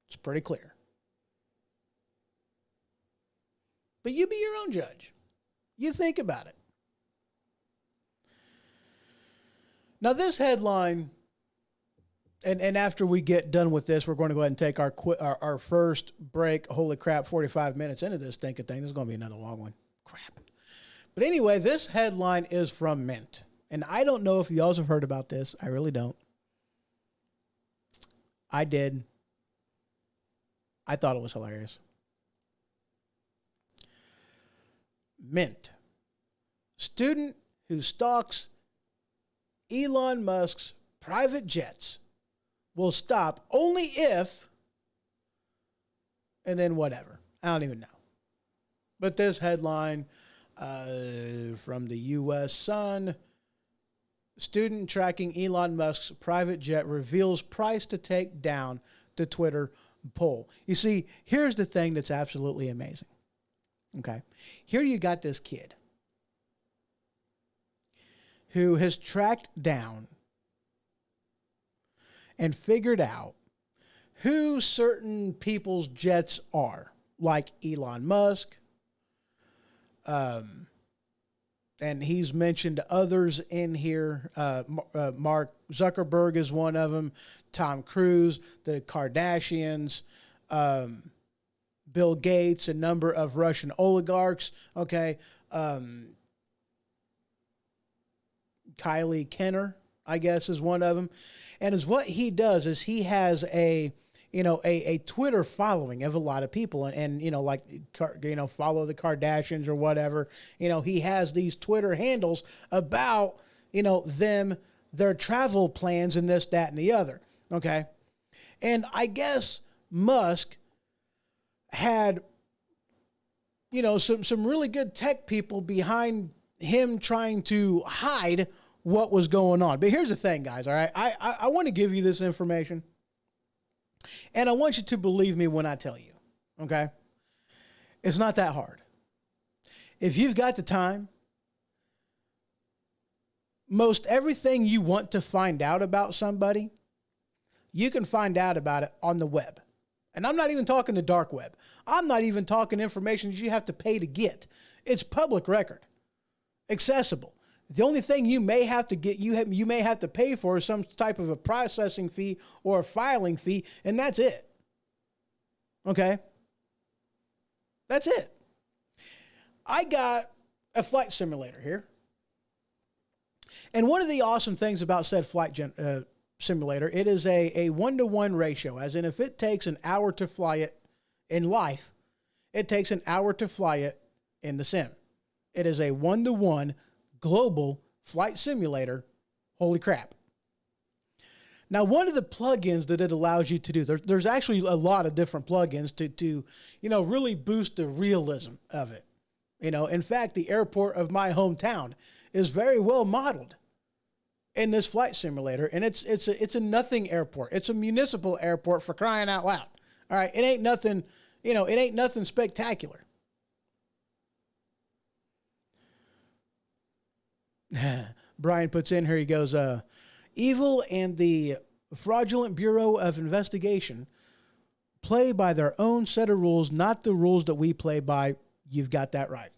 It's pretty clear. But you be your own judge. You think about it. Now this headline, and after we get done with this, we're going to go ahead and take our first break. Holy crap, 45 minutes into this thinking thing. This is going to be another long one. Crap. But anyway, this headline is from Mint. And I don't know if you all have heard about this. I really don't. I did. I thought it was hilarious. Mint. Student who stalks Elon Musk's private jets will stop only if, and then whatever. I don't even know. But this headline from the U.S. Sun, student tracking Elon Musk's private jet reveals price to take down the Twitter poll. You see, here's the thing that's absolutely amazing. Okay. Here you got this kid who has tracked down and figured out who certain people's jets are, like Elon Musk. And he's mentioned others in here. Mark Zuckerberg is one of them. Tom Cruise, the Kardashians, Bill Gates, a number of Russian oligarchs. Okay. Kylie Jenner, I guess, is one of them. And is what he does is he has a Twitter following of a lot of people and follow the Kardashians or whatever. He has these Twitter handles about, them, their travel plans and this, that, and the other. Okay. And I guess Musk had, some really good tech people behind him trying to hide what was going on. But here's the thing, guys. All right. I want to give you this information. And I want you to believe me when I tell you, okay? It's not that hard. If you've got the time, most everything you want to find out about somebody, you can find out about it on the web. And I'm not even talking the dark web. I'm not even talking information that you have to pay to get. It's public record, accessible. The only thing you may have to get, you may have to pay for is some type of a processing fee or a filing fee, and that's it. Okay? That's it. I got a flight simulator here. And one of the awesome things about said flight simulator, it is a 1-to-1 ratio, as in if it takes an hour to fly it in life, it takes an hour to fly it in the sim. It is a 1-to-1 global flight simulator. Holy crap. Now, one of the plugins that it allows you to do, there's actually a lot of different plugins to really boost the realism of it. In fact, the airport of my hometown is very well modeled in this flight simulator, and it's a nothing airport. It's a municipal airport, for crying out loud. All right, it ain't nothing, it ain't nothing spectacular. Brian puts in here, he goes, evil and the fraudulent Bureau of Investigation play by their own set of rules, not the rules that we play by. You've got that right.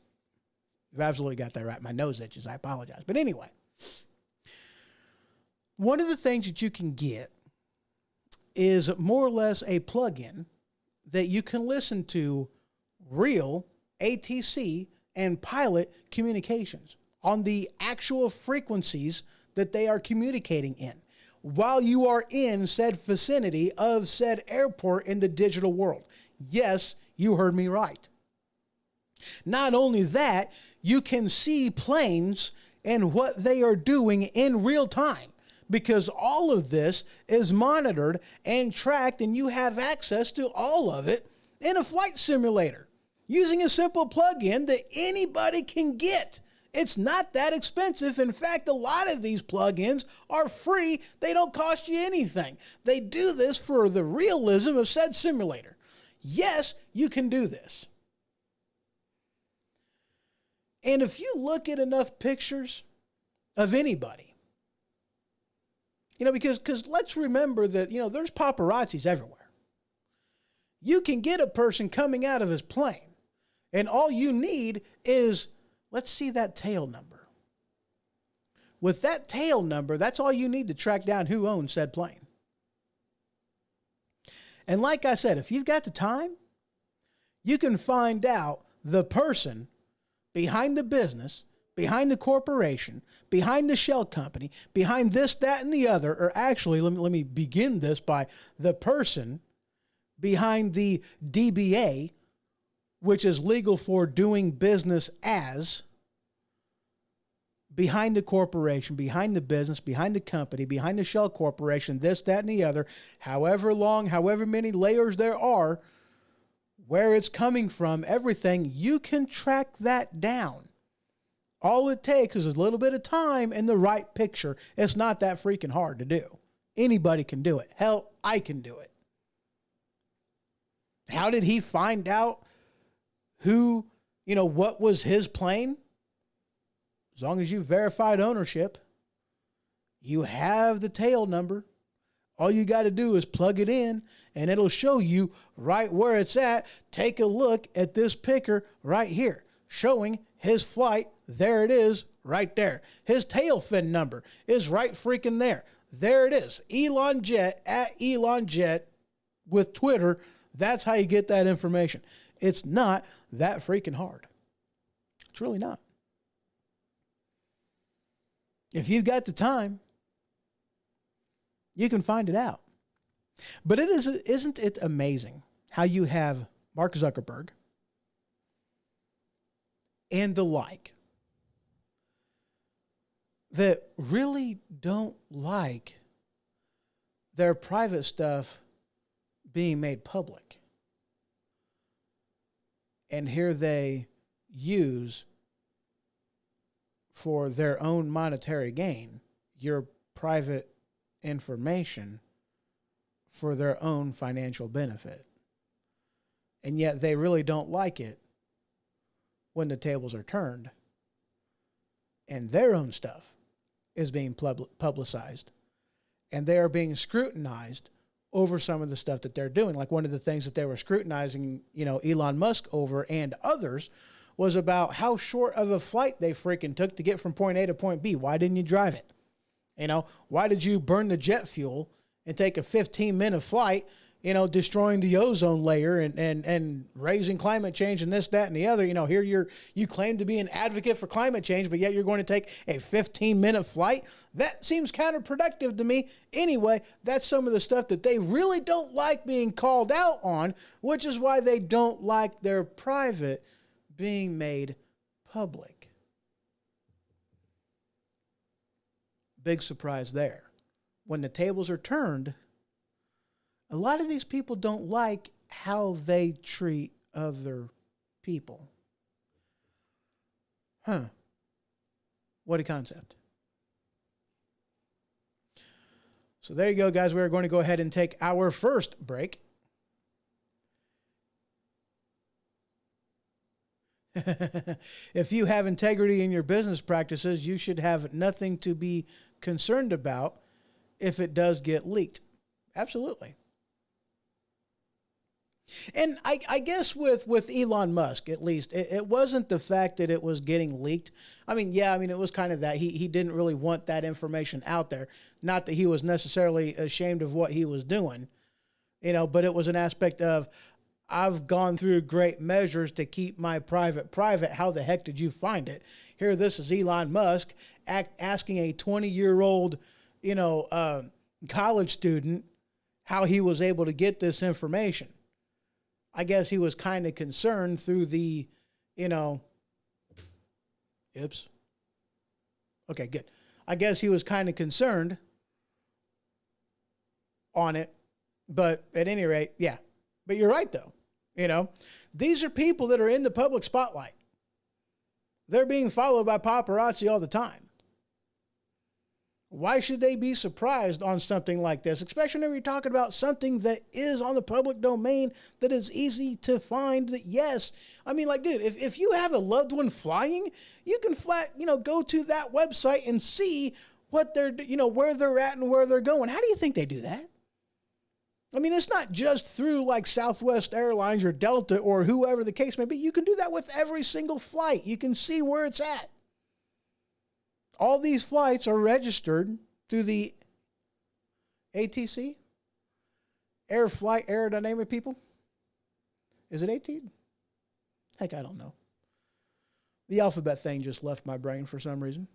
You've absolutely got that right. My nose itches. I apologize. But anyway, one of the things that you can get is more or less a plugin that you can listen to real ATC and pilot communications on the actual frequencies that they are communicating in while you are in said vicinity of said airport in the digital world. Yes, you heard me right. Not only that, you can see planes and what they are doing in real time, because all of this is monitored and tracked, and you have access to all of it in a flight simulator using a simple plug-in that anybody can get. It's not that expensive. In fact, a lot of these plugins are free. They don't cost you anything. They do this for the realism of said simulator. Yes, you can do this. And if you look at enough pictures of anybody, because let's remember that, there's paparazzis everywhere. You can get a person coming out of his plane, and all you need is, let's see that tail number. With that tail number, that's all you need to track down who owns said plane. And like I said, if you've got the time, you can find out the person behind the business, behind the corporation, behind the shell company, behind this, that, and the other, or actually, let me begin this by the person behind the DBA, which is legal for doing business as, behind the corporation, behind the business, behind the company, behind the shell corporation, this, that, and the other, however long, however many layers there are, where it's coming from, everything, you can track that down. All it takes is a little bit of time and the right picture. It's not that freaking hard to do. Anybody can do it. Hell, I can do it. How did he find out who, what was his plane? As long as you verified ownership, you have the tail number. All you got to do is plug it in, and it'll show you right where it's at. Take a look at this picker right here, showing his flight. There it is, right there. His tail fin number is right freaking there. There it is. Elon Jet, at Elon Jet with Twitter. That's how you get that information. It's not that freaking hard. It's really not. If you've got the time, you can find it out. But isn't it amazing how you have Mark Zuckerberg and the like that really don't like their private stuff being made public? And here they use, for their own monetary gain, your private information for their own financial benefit. And yet they really don't like it when the tables are turned and their own stuff is being publicized and they are being scrutinized over some of the stuff that they're doing. Like one of the things that they were scrutinizing, Elon Musk over and others was about how short of a flight they freaking took to get from point A to point B. Why didn't you drive it? Why did you burn the jet fuel and take a 15-minute flight, destroying the ozone layer and raising climate change and this, that, and the other? Here you claim to be an advocate for climate change, but yet you're going to take a 15-minute flight? That seems counterproductive to me. Anyway, that's some of the stuff that they really don't like being called out on, which is why they don't like their private being made public. Big surprise there. When the tables are turned, a lot of these people don't like how they treat other people. What a concept. So there you go, guys. We're going to go ahead and take our first break. If you have integrity in your business practices, you should have nothing to be concerned about if it does get leaked. Absolutely. And I guess with Elon Musk, at least, it wasn't the fact that it was getting leaked. It was kind of that. He didn't really want that information out there. Not that he was necessarily ashamed of what he was doing, but it was an aspect of, I've gone through great measures to keep my private. How the heck did you find it? Here, this is Elon Musk asking a 20-year-old, college student how he was able to get this information. I guess he was kind of concerned through the, oops. Okay, good. I guess he was kind of concerned on it, but at any rate, yeah. But you're right, though. You know, these are people that are in the public spotlight. They're being followed by paparazzi all the time. Why should they be surprised on something like this, especially when you're talking about something that is on the public domain that is easy to find? That, yes, I mean, like, dude, if you have a loved one flying, you can go to that website and see what they're, where they're at and where they're going. How do you think they do that? I mean, it's not just through like Southwest Airlines or Delta or whoever the case may be. You can do that with every single flight. You can see where it's at. All these flights are registered through the ATC, Air Flight Aerodynamic people. Is it AT? Heck, I don't know. The alphabet thing just left my brain for some reason.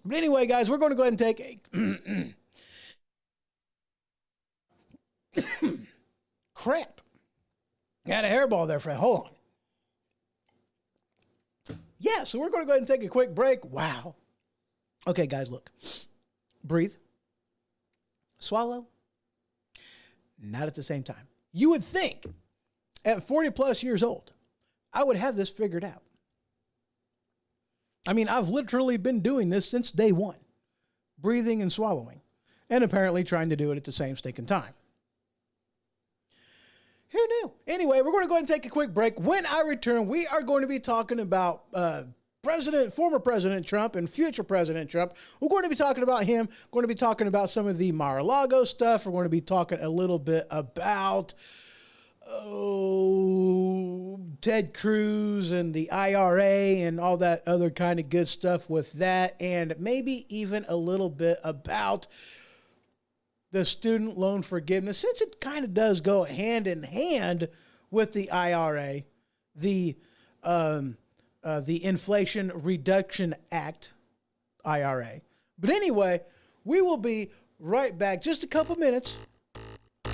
But anyway, guys, we're going to go ahead and take a crap. Got a hairball there, Fred. Hold on. Yeah, so we're going to go ahead and take a quick break. Wow. Okay, guys, look. Breathe. Swallow. Not at the same time. You would think at 40 plus years old, I would have this figured out. I mean, I've literally been doing this since day one. Breathing and swallowing. And apparently trying to do it at the same stinking time. Who knew? Anyway, we're going to go ahead and take a quick break. When I return, we are going to be talking about former President Trump and future President Trump. We're going to be talking about him. We're going to be talking about some of the Mar-a-Lago stuff. We're going to be talking a little bit about Ted Cruz and the IRA and all that other kind of good stuff with that. And maybe even a little bit about the student loan forgiveness, since it kind of does go hand in hand with the IRA, the Inflation Reduction Act, IRA. But anyway, we will be right back. Just a couple minutes.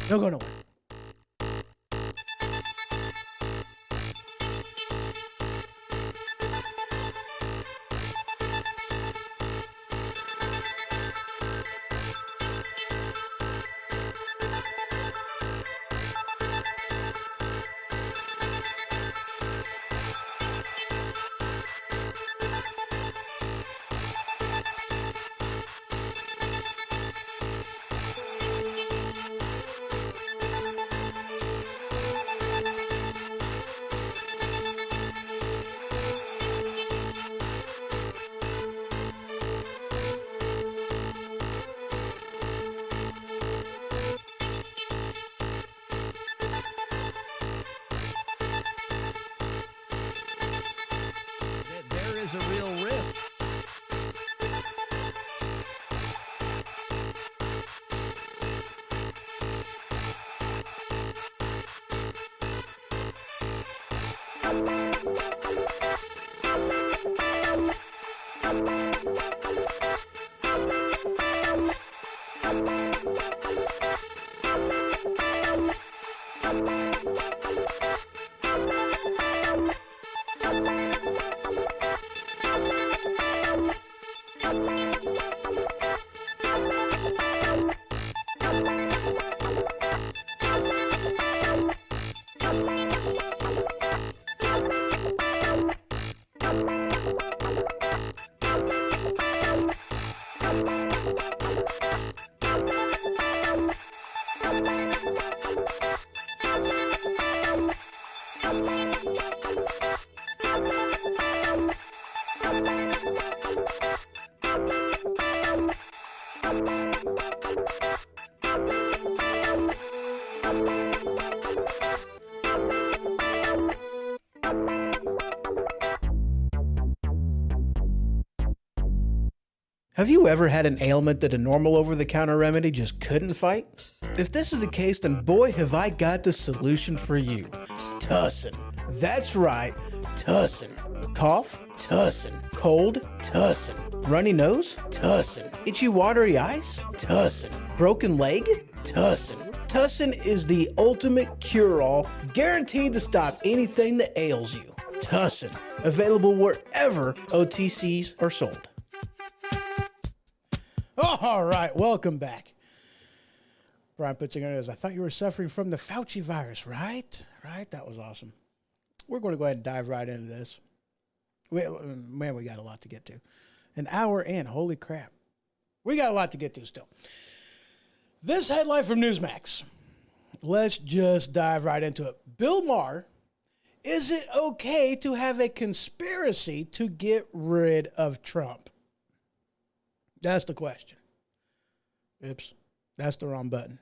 Don't go nowhere. A real risk. Have you ever had an ailment that a normal over-the-counter remedy just couldn't fight? If this is the case, then boy, have I got the solution for you. Tussin. That's right, Tussin. Cough? Tussin. Cold? Tussin. Runny nose? Tussin. Itchy watery eyes? Tussin. Broken leg? Tussin. Tussin is the ultimate cure-all, guaranteed to stop anything that ails you. Tussin. Available wherever OTCs are sold. All right, welcome back. Brian puts in there, I thought you were suffering from the Fauci virus, right? Right? That was awesome. We're going to go ahead and dive right into this. Man, we got a lot to get to. An hour in, holy crap. We got a lot to get to still. This headline from Newsmax. Let's just dive right into it. Bill Maher, is it okay to have a conspiracy to get rid of Trump? That's the question. Oops, that's the wrong button.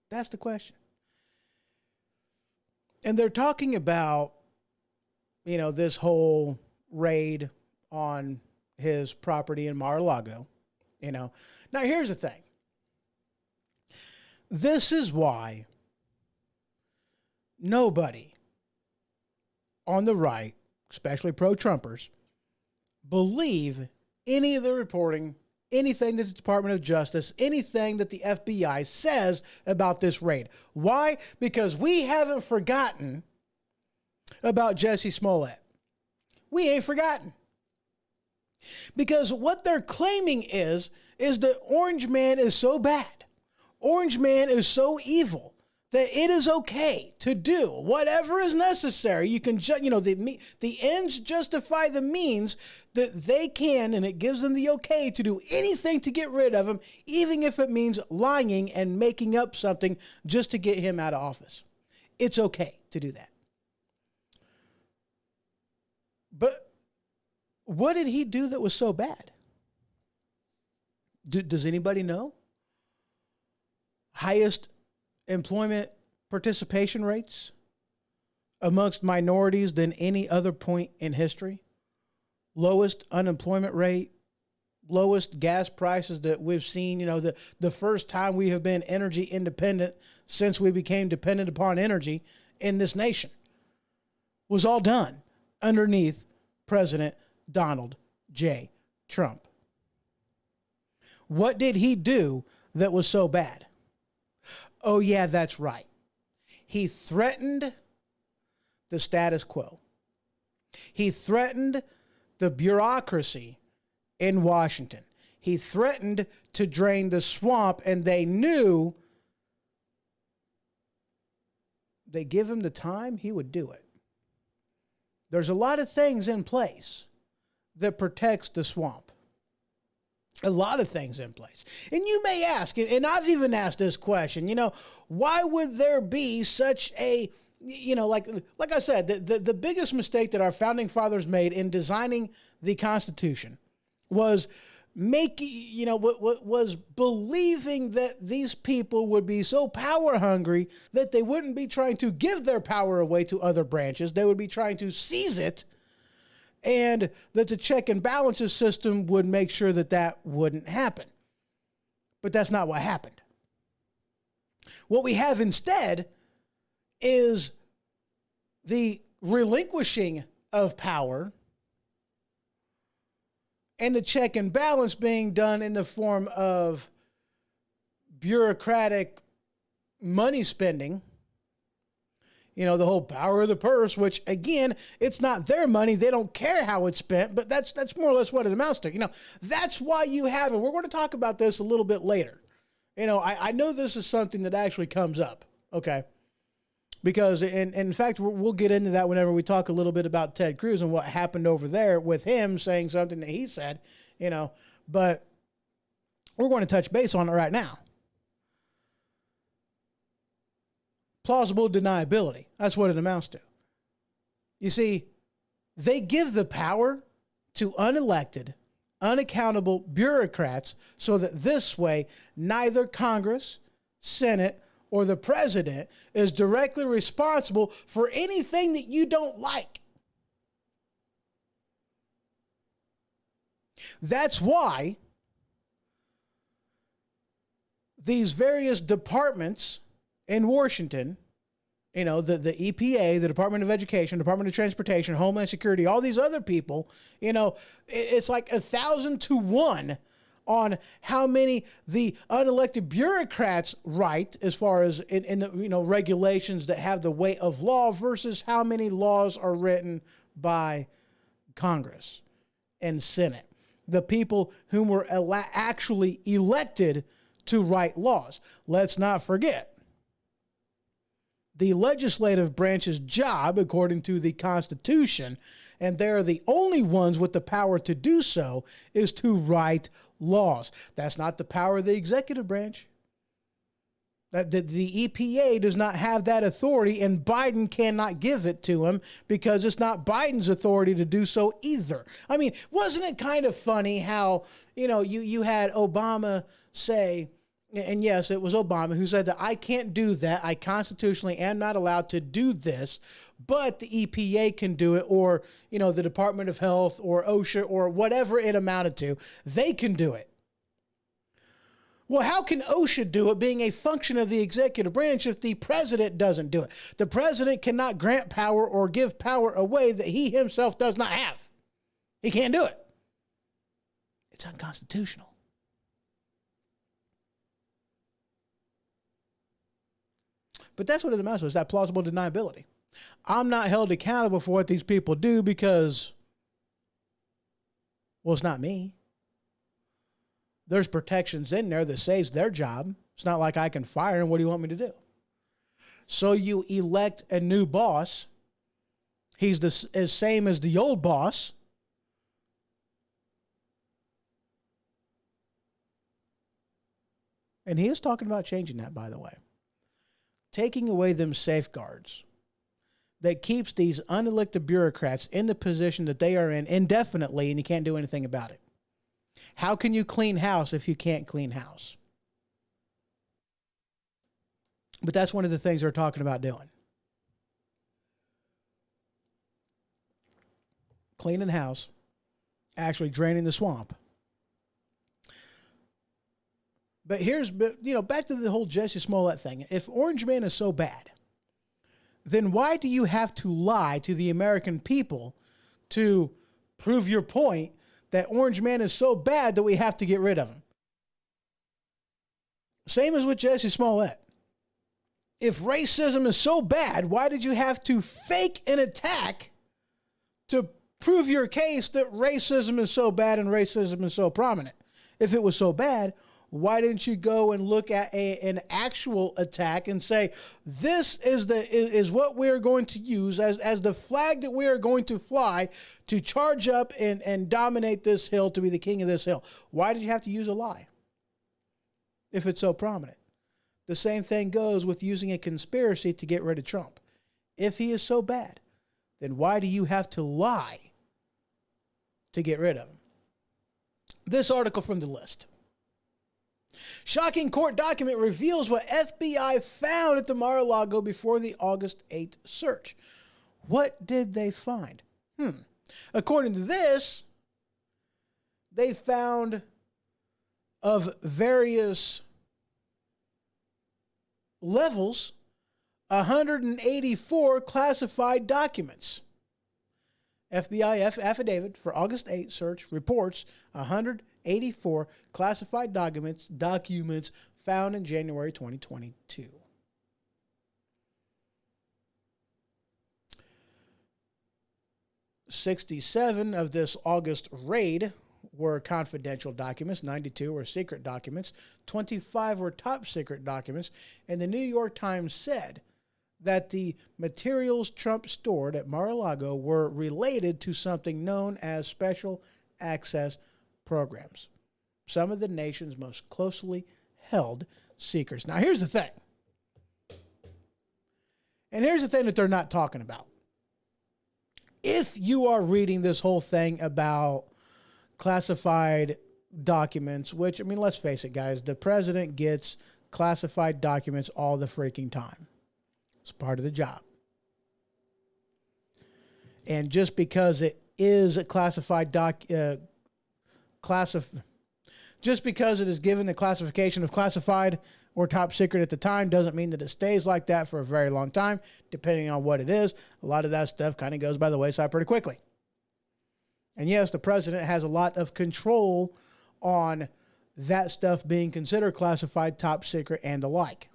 That's the question. And they're talking about, this whole raid on his property in Mar-a-Lago. Now here's the thing. This is why nobody on the right, especially pro-Trumpers, believe any of the reporting, anything that the Department of Justice, anything that the FBI says about this raid. Why? Because we haven't forgotten about Jesse Smollett. We ain't forgotten. Because what they're claiming is that Orange Man is so bad, Orange Man is so evil, that it is okay to do whatever is necessary. You can, the ends justify the means, that they can, and it gives them the okay to do anything to get rid of him, even if it means lying and making up something just to get him out of office. It's okay to do that. But what did he do that was so bad? Does anybody know? Highest employment participation rates amongst minorities than any other point in history. Lowest unemployment rate, lowest gas prices that we've seen. The first time we have been energy independent since we became dependent upon energy in this nation was all done underneath President Donald J. Trump. What did he do that was so bad? Oh, yeah, that's right. He threatened the status quo. He threatened the bureaucracy in Washington. He threatened to drain the swamp, and they knew they give him the time, he would do it. There's a lot of things in place that protects the swamp. A lot of things in place. And you may ask, and I've even asked this question, why would there be such a, like I said, the biggest mistake that our founding fathers made in designing the Constitution was was believing that these people would be so power hungry that they wouldn't be trying to give their power away to other branches. They would be trying to seize it, and that the check and balances system would make sure that that wouldn't happen. But that's not what happened. What we have instead is the relinquishing of power and the check and balance being done in the form of bureaucratic money spending. The whole power of the purse, which again, it's not their money. They don't care how it's spent, but that's more or less what it amounts to. That's why you have it. We're going to talk about this a little bit later. I know this is something that actually comes up. Okay. Because in fact, we'll get into that whenever we talk a little bit about Ted Cruz and what happened over there with him saying something that he said, but we're going to touch base on it right now. Plausible deniability. That's what it amounts to. You see, they give the power to unelected, unaccountable bureaucrats so that this way, neither Congress, Senate, or the president is directly responsible for anything that you don't like. That's why these various departments in Washington, the EPA, the Department of Education, Department of Transportation, Homeland Security, all these other people, it's like 1,000 to 1 on how many the unelected bureaucrats write as far as in the regulations that have the weight of law versus how many laws are written by Congress and Senate, the people whom were actually elected to write laws. Let's not forget, The legislative branch's job, according to the Constitution, and they're the only ones with the power to do so, is to write laws. That's not the power of the executive branch. The EPA does not have that authority, and Biden cannot give it to him because it's not Biden's authority to do so either. I mean, wasn't it kind of funny how, you had Obama say, and yes, it was Obama who said that I can't do that. I constitutionally am not allowed to do this, but the EPA can do it, or, the Department of Health or OSHA or whatever it amounted to. They can do it. Well, how can OSHA do it being a function of the executive branch if the president doesn't do it? The president cannot grant power or give power away that he himself does not have. He can't do it. It's unconstitutional. But that's what it amounts to, is that plausible deniability. I'm not held accountable for what these people do because, well, it's not me. There's protections in there that saves their job. It's not like I can fire him. What do you want me to do? So you elect a new boss. He's as same as the old boss. And he is talking about changing that, by the way. Taking away them safeguards that keeps these unelected bureaucrats in the position that they are in indefinitely, and you can't do anything about it. How can you clean house if you can't clean house? But that's one of the things they're talking about doing. Cleaning house, actually draining the swamp. But back to the whole Jesse Smollett thing. If Orange Man is so bad, then why do you have to lie to the American people to prove your point that Orange Man is so bad that we have to get rid of him? Same as with Jesse Smollett. If racism is so bad, why did you have to fake an attack to prove your case that racism is so bad and racism is so prominent? If it was so bad, why didn't you go and look at an actual attack and say, this is what we're going to use as the flag that we are going to fly to charge up and dominate this hill, to be the king of this hill? Why did you have to use a lie if it's so prominent? The same thing goes with using a conspiracy to get rid of Trump. If he is so bad, then why do you have to lie to get rid of him? This article from The List. Shocking court document reveals what FBI found at the Mar-a-Lago before the August 8th search. What did they find? According to this, they found of various levels 184 classified documents. FBI affidavit for August 8th search reports 184 classified documents found in January 2022. "67 of this August raid were confidential documents, 92 were secret documents, 25 were top secret documents, and the New York Times said that the materials Trump stored at Mar-a-Lago were related to something known as special access programs, some of the nation's most closely held secrets." Now, here's the thing. And here's the thing that they're not talking about. If you are reading this whole thing about classified documents, which, I mean, let's face it, guys, the president gets classified documents all the freaking time. It's part of the job. And just because it is a classified just because it is given the classification of classified or top secret at the time doesn't mean that it stays like that for a very long time, depending on what it is. A lot of that stuff kind of goes by the wayside pretty quickly. And yes, the president has a lot of control on that stuff being considered classified, top secret, and the like.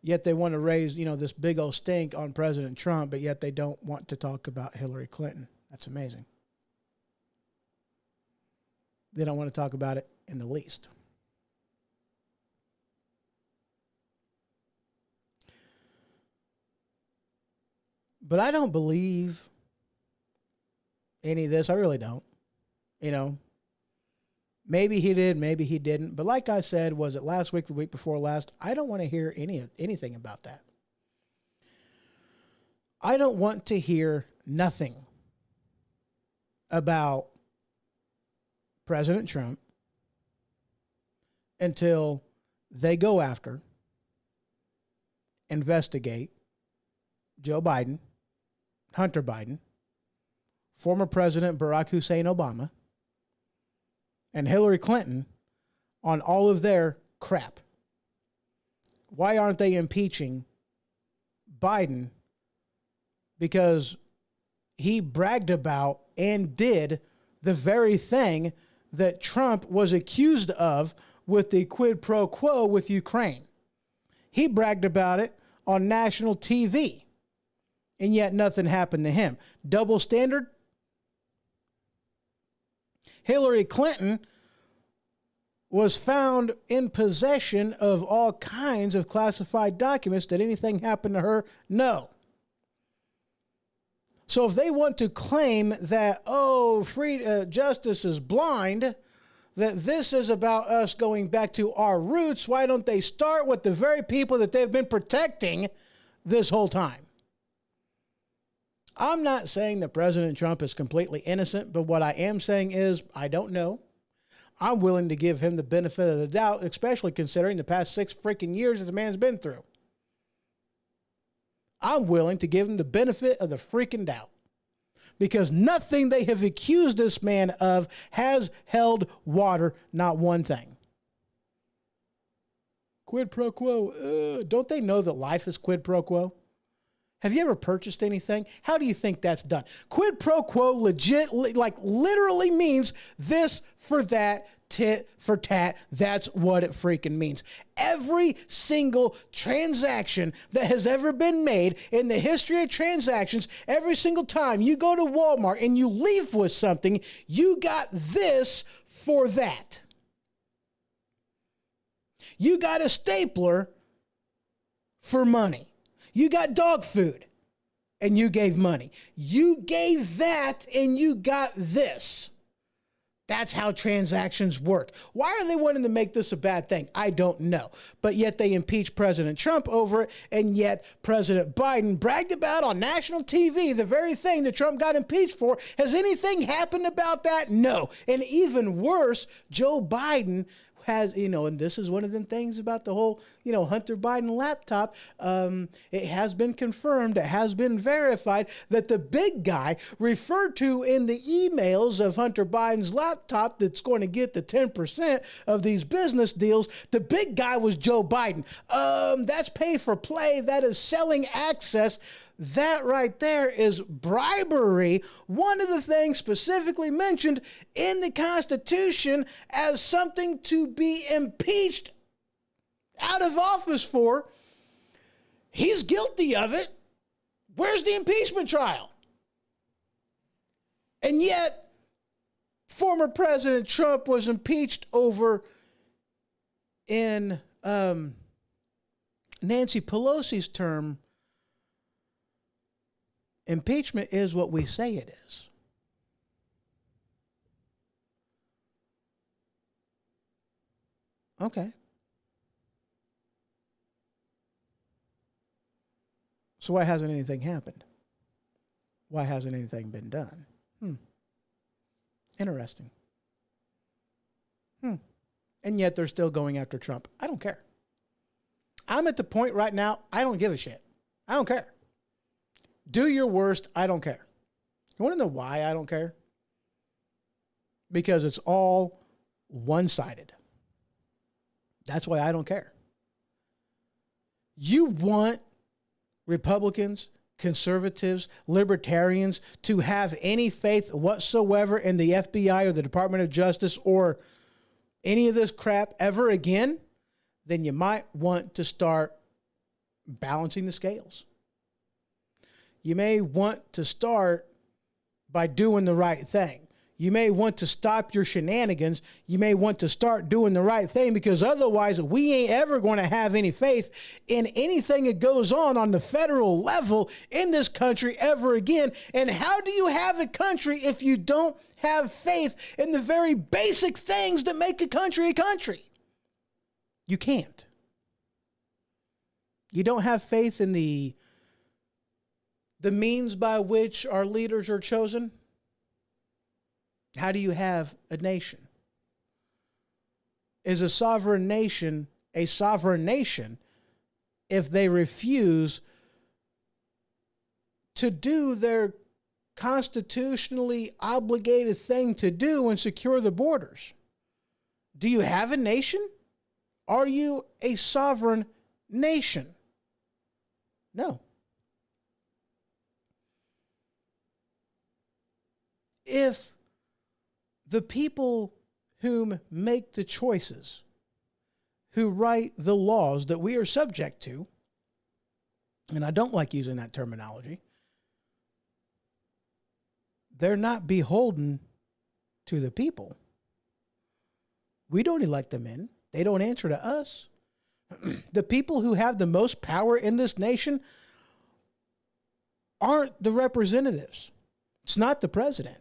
Yet they want to raise, this big old stink on President Trump, but yet they don't want to talk about Hillary Clinton. That's amazing. They don't want to talk about it in the least. But I don't believe any of this. I really don't. You know, maybe he did, maybe he didn't. But like I said, was it last week, the week before last? I don't want to hear anything about that. I don't want to hear nothing about President Trump until they go after, investigate Joe Biden, Hunter Biden, former President Barack Hussein Obama, and Hillary Clinton on all of their crap. Why aren't they impeaching Biden? Because he bragged about and did the very thing that Trump was accused of with the quid pro quo with Ukraine. He bragged about it on national TV, and yet nothing happened to him. Double standard? Hillary Clinton was found in possession of all kinds of classified documents. Did anything happen to her? No. So if they want to claim that, justice is blind, that this is about us going back to our roots, why don't they start with the very people that they've been protecting this whole time? I'm not saying that President Trump is completely innocent, but what I am saying is I don't know. I'm willing to give him the benefit of the doubt, especially considering the past 6 freaking years that the man's been through. I'm willing to give him the benefit of the freaking doubt, because nothing they have accused this man of has held water, not one thing. Quid pro quo. Don't they know that life is quid pro quo? Have you ever purchased anything? How do you think that's done? Quid pro quo literally means this for that, tit for tat. That's what it freaking means. Every single transaction that has ever been made in the history of transactions, every single time you go to Walmart and you leave with something, you got this for that. You got a stapler for money. You got dog food and you gave money. You gave that and you got this. That's how transactions work. Why are they wanting to make this a bad thing? I don't know. But yet they impeach President Trump over it, and yet President Biden bragged about on national TV the very thing that Trump got impeached for. Has anything happened about that? No. And even worse, Joe Biden has, and this is one of the things about the whole, Hunter Biden laptop. It has been confirmed, it has been verified that the big guy referred to in the emails of Hunter Biden's laptop that's going to get the 10% of these business deals, the big guy was Joe Biden. That's pay for play. That is selling access. That right there is bribery. One of the things specifically mentioned in the Constitution as something to be impeached out of office for. He's guilty of it. Where's the impeachment trial? And yet, former President Trump was impeached over in Nancy Pelosi's term. Impeachment is what we say it is. Okay. So why hasn't anything happened? Why hasn't anything been done? Interesting. And yet they're still going after Trump. I don't care. I'm at the point right now, I don't give a shit. I don't care. Do your worst. I don't care. You want to know why I don't care? Because it's all one-sided. That's why I don't care. You want Republicans, conservatives, libertarians to have any faith whatsoever in the FBI or the Department of Justice or any of this crap ever again, then you might want to start balancing the scales. You may want to start by doing the right thing. You may want to stop your shenanigans. You may want to start doing the right thing, because otherwise we ain't ever going to have any faith in anything that goes on the federal level in this country ever again. And how do you have a country if you don't have faith in the very basic things that make a country a country? You can't. You don't have faith in the means by which our leaders are chosen. How do you have a nation? Is a sovereign nation if they refuse to do their constitutionally obligated thing to do and secure the borders? Do you have a nation? Are you a sovereign nation? No. If the people whom make the choices, who write the laws that we are subject to, and I don't like using that terminology, they're not beholden to the people. We don't elect them in. They don't answer to us. The people who have the most power in this nation aren't the representatives. It's not the president.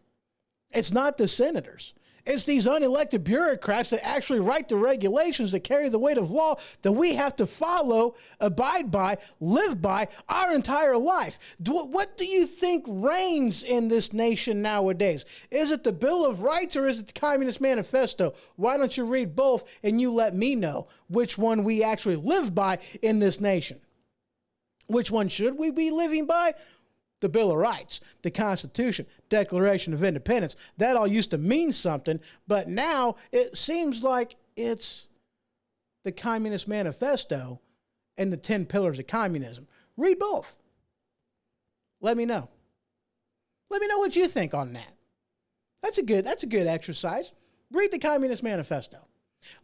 It's not the senators. It's these unelected bureaucrats that actually write the regulations that carry the weight of law that we have to follow, abide by, live by our entire life. What do you think reigns in this nation nowadays? Is it the Bill of Rights or is it the Communist Manifesto? Why don't you read both and you let me know which one we actually live by in this nation? Which one should we be living by? The Bill of Rights, the Constitution, Declaration of Independence. That all used to mean something, but now it seems like it's the Communist Manifesto and the 10 Pillars of Communism. Read both. Let me know. Let me know what you think on that. That's a good exercise. Read the Communist Manifesto.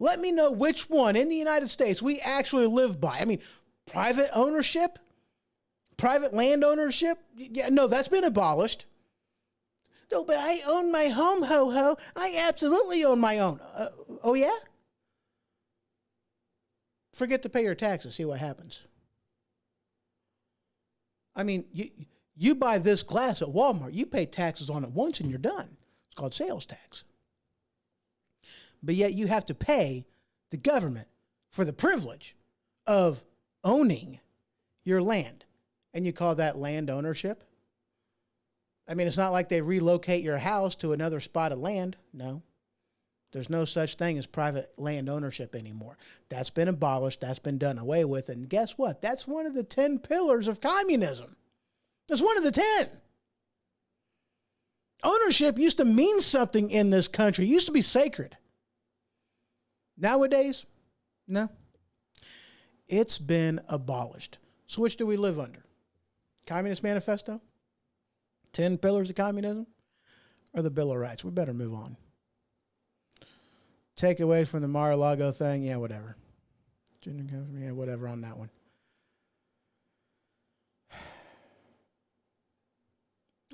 Let me know which one in the United States we actually live by. I mean, private ownership? Private land ownership? Yeah, no, that's been abolished. No, but I own my home, ho-ho. I absolutely own my own. Oh, yeah? Forget to pay your taxes. See what happens. I mean, you buy this glass at Walmart. You pay taxes on it once and you're done. It's called sales tax. But yet you have to pay the government for the privilege of owning your land. And you call that land ownership? I mean, it's not like they relocate your house to another spot of land. No. There's no such thing as private land ownership anymore. That's been abolished. That's been done away with. And guess what? That's one of the 10 pillars of communism. That's one of the 10. Ownership used to mean something in this country. It used to be sacred. Nowadays, no. It's been abolished. So which do we live under? Communist Manifesto? 10 Pillars of Communism? Or the Bill of Rights? We better move on. Takeaways from the Mar-a-Lago thing? Yeah, whatever. Yeah, whatever on that one.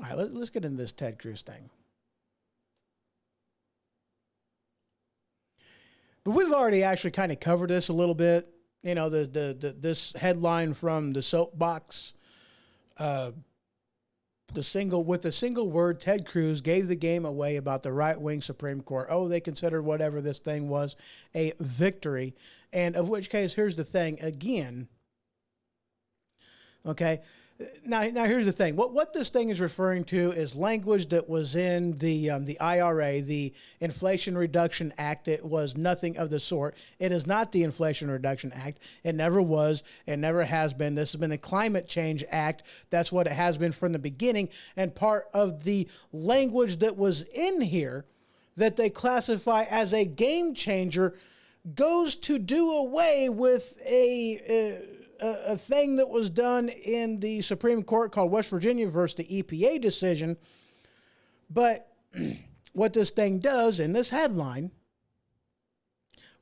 All right, let's get into this Ted Cruz thing. But we've already actually kind of covered this a little bit. You know, this headline from the soapbox, the single word, Ted Cruz gave the game away about the right-wing Supreme Court. Oh, they considered whatever this thing was a victory. And of which case, here's the thing again. Okay. Now here's the thing. What this thing is referring to is language that was in the IRA, the Inflation Reduction Act. It was nothing of the sort. It is not the Inflation Reduction Act. It never was. It never has been. This has been the Climate Change Act. That's what it has been from the beginning. And part of the language that was in here that they classify as a game changer goes to do away with a thing that was done in the Supreme Court called West Virginia versus the EPA decision. But what this thing does in this headline,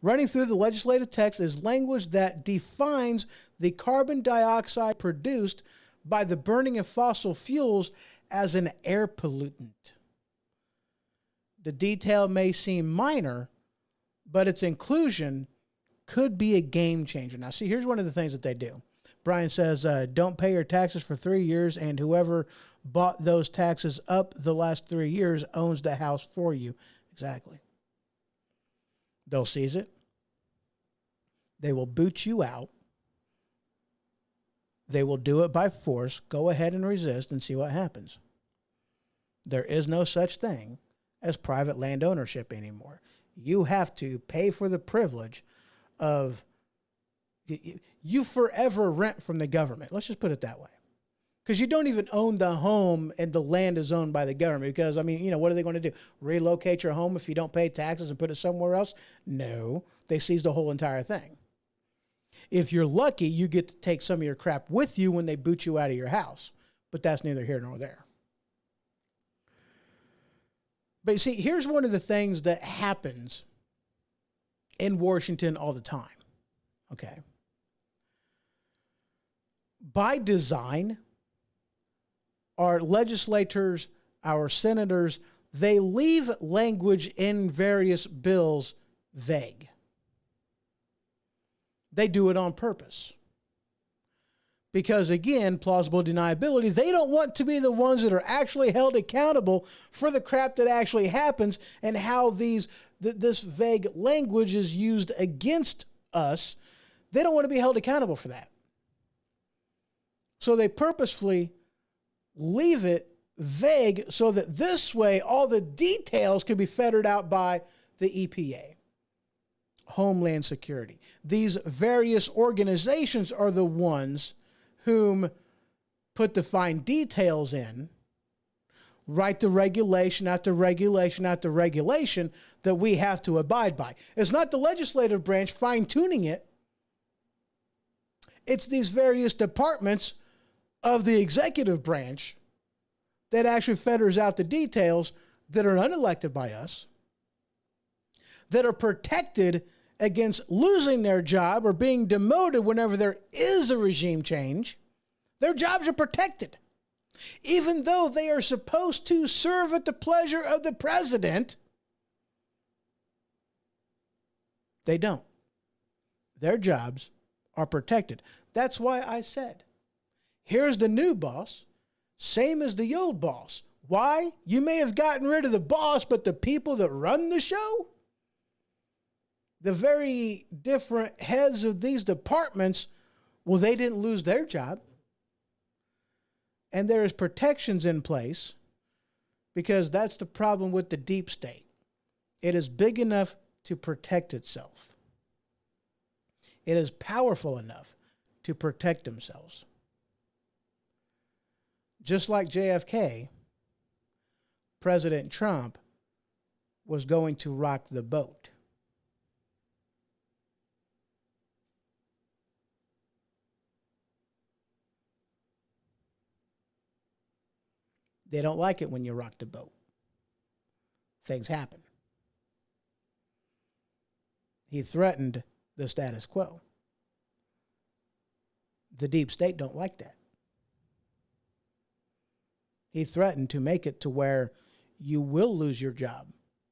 running through the legislative text, is language that defines the carbon dioxide produced by the burning of fossil fuels as an air pollutant. The detail may seem minor, but its inclusion could be a game changer. Now, see, here's one of the things that they do. Brian says, don't pay your taxes for 3 years, and whoever bought those taxes up the last 3 years owns the house for you. Exactly. They'll seize it. They will boot you out. They will do it by force. Go ahead and resist and see what happens. There is no such thing as private land ownership anymore. You have to pay for the privilege of, you forever rent from the government. Let's just put it that way. Because you don't even own the home and the land is owned by the government. Because, I mean, what are they going to do? Relocate your home if you don't pay taxes and put it somewhere else? No, they seize the whole entire thing. If you're lucky, you get to take some of your crap with you when they boot you out of your house. But that's neither here nor there. But you see, here's one of the things that happens in Washington all the time. Okay. By design, our legislators, our senators, they leave language in various bills vague. They do it on purpose. Because again, plausible deniability, they don't want to be the ones that are actually held accountable for the crap that actually happens and how this vague language is used against us. They don't want to be held accountable for that. So they purposefully leave it vague so that this way all the details can be fettered out by the EPA, Homeland Security. These various organizations are the ones whom put the fine details in, write the regulation after regulation after regulation that we have to abide by. It's not the legislative branch fine-tuning it. It's these various departments of the executive branch that actually fetters out the details that are unelected by us, that are protected against losing their job or being demoted whenever there is a regime change. Their jobs are protected. Even though they are supposed to serve at the pleasure of the president, they don't. Their jobs are protected. That's why I said, here's the new boss, same as the old boss. Why? You may have gotten rid of the boss, but the people that run the show, the very different heads of these departments, well, they didn't lose their job. And there is protections in place because that's the problem with the deep state. It is big enough to protect itself. It is powerful enough to protect themselves. Just like JFK, President Trump was going to rock the boat. They don't like it when you rock the boat. Things happen. He threatened the status quo. The deep state don't like that. He threatened to make it to where you will lose your job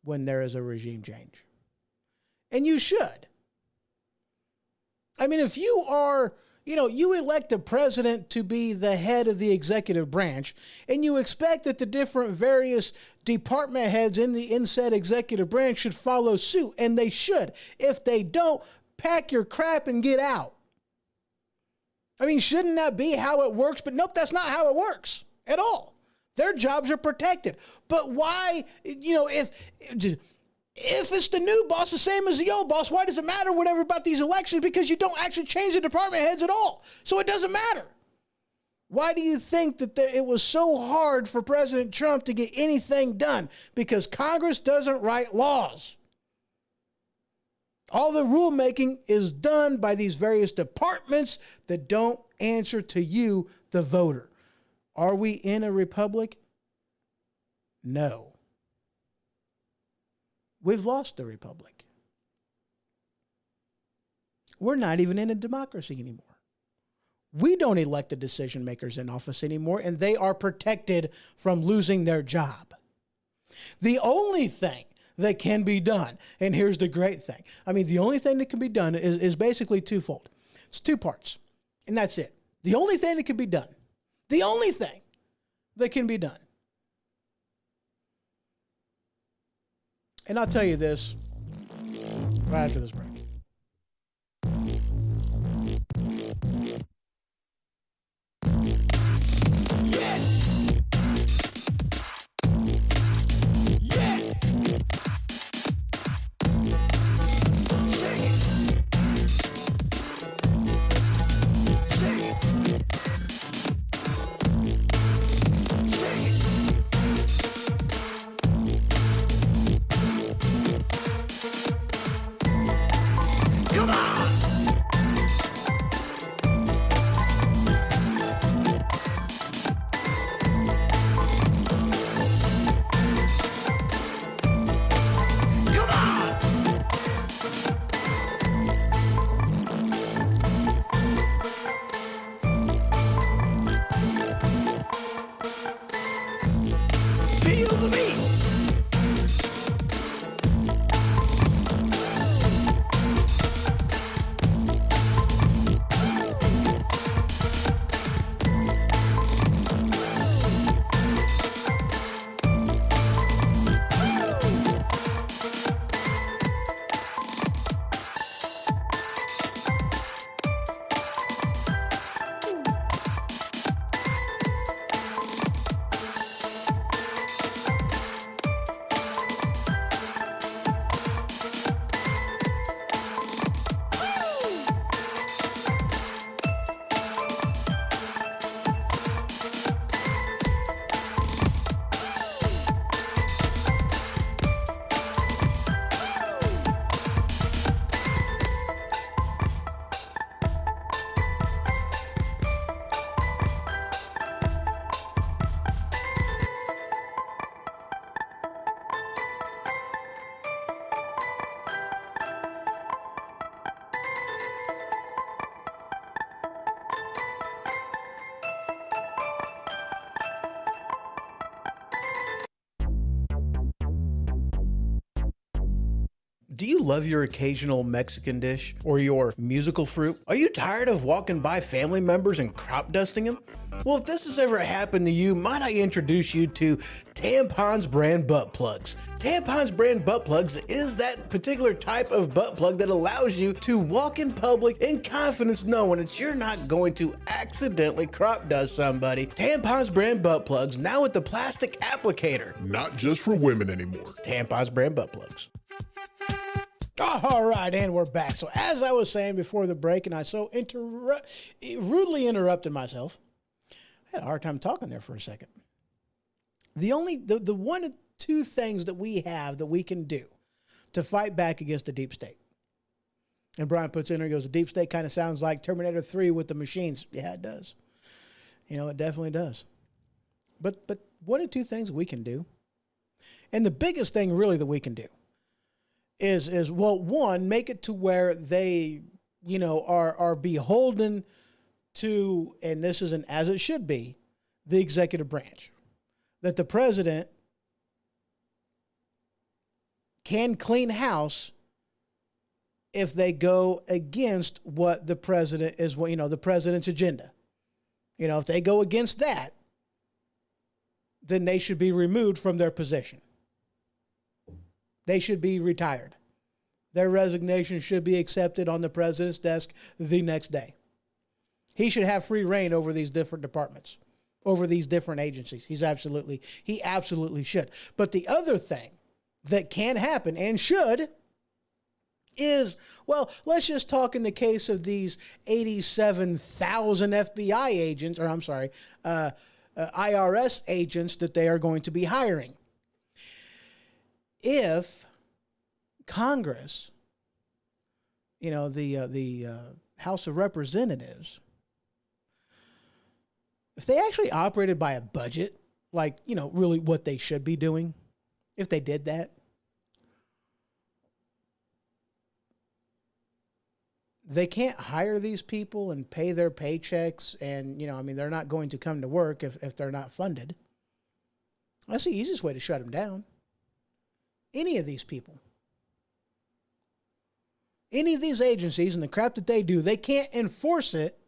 when there is a regime change. And you should. I mean, if you are, you elect the president to be the head of the executive branch, and you expect that the different various department heads in said executive branch should follow suit, and they should. If they don't, pack your crap and get out. I mean, shouldn't that be how it works? But nope, that's not how it works at all. Their jobs are protected. But why, if it's the new boss the same as the old boss, why does it matter whatever about these elections? Because you don't actually change the department heads at all. So it doesn't matter. Why do you think that it was so hard for President Trump to get anything done? Because Congress doesn't write laws. All the rulemaking is done by these various departments that don't answer to you, the voter. Are we in a republic? No. We've lost the republic. We're not even in a democracy anymore. We don't elect the decision makers in office anymore, and they are protected from losing their job. The only thing that can be done, and here's the great thing. I mean, the only thing that can be done is basically twofold. It's two parts, and that's it. The only thing that can be done, the only thing that can be done. And I'll tell you this right after this break. Do you love your occasional Mexican dish or your musical fruit? Are you tired of walking by family members and crop dusting them? Well, if this has ever happened to you, might I introduce you to Tampons brand butt plugs. Tampons brand butt plugs is that particular type of butt plug that allows you to walk in public in confidence knowing that you're not going to accidentally crop dust somebody. Tampons brand butt plugs now with the plastic applicator. Not just for women anymore. Tampons brand butt plugs. All right, and we're back. So as I was saying before the break, and I so rudely interrupted myself, I had a hard time talking there for a second. The one of two things that we have that we can do to fight back against the deep state. And Brian puts in there, he goes, the deep state kind of sounds like Terminator 3 with the machines. Yeah, it does. You know, it definitely does. But one of two things we can do, and the biggest thing really that we can do, is well, one, make it to where they, you know, are beholden to, and this isn't as it should be, the executive branch. That the president can clean house if they go against what the president is, you know, the president's agenda. You know, if they go against that, then they should be removed from their position. They should be retired. Their resignation should be accepted on the president's desk the next day. He should have free reign over these different departments, over these different agencies. He absolutely should. But the other thing that can happen and should is, well, let's just talk in the case of these 87,000 FBI agents, or I'm sorry, IRS agents that they are going to be hiring. If Congress, you know, the House of Representatives, if they actually operated by a budget, like, you know, really what they should be doing, if they did that, they can't hire these people and pay their paychecks. And, you know, I mean, they're not going to come to work if they're not funded. That's the easiest way to shut them down. any of these people, any of these agencies and the crap that they do, they can't enforce it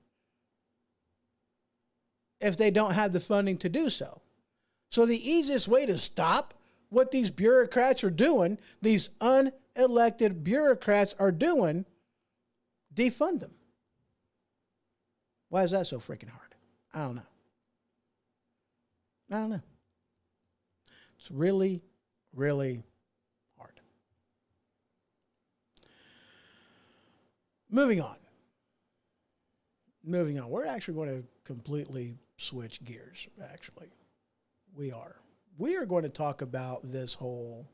if they don't have the funding to do so. So the easiest way to stop what these bureaucrats are doing, these unelected bureaucrats are doing, defund them. Why is that so freaking hard? I don't know. It's really, really hard. Moving on. We're actually going to completely switch gears, actually. We are. We are going to talk about this whole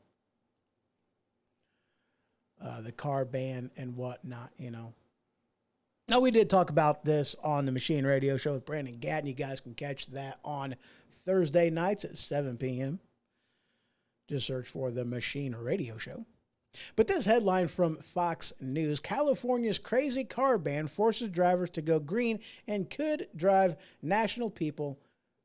the car ban and whatnot, you know. Now, we did talk about this on the Machine Radio Show with Brandon Gatton. You guys can catch that on Thursday nights at 7 p.m. Just search for the Machine Radio Show. But this headline from Fox News: California's crazy car ban forces drivers to go green and could drive national people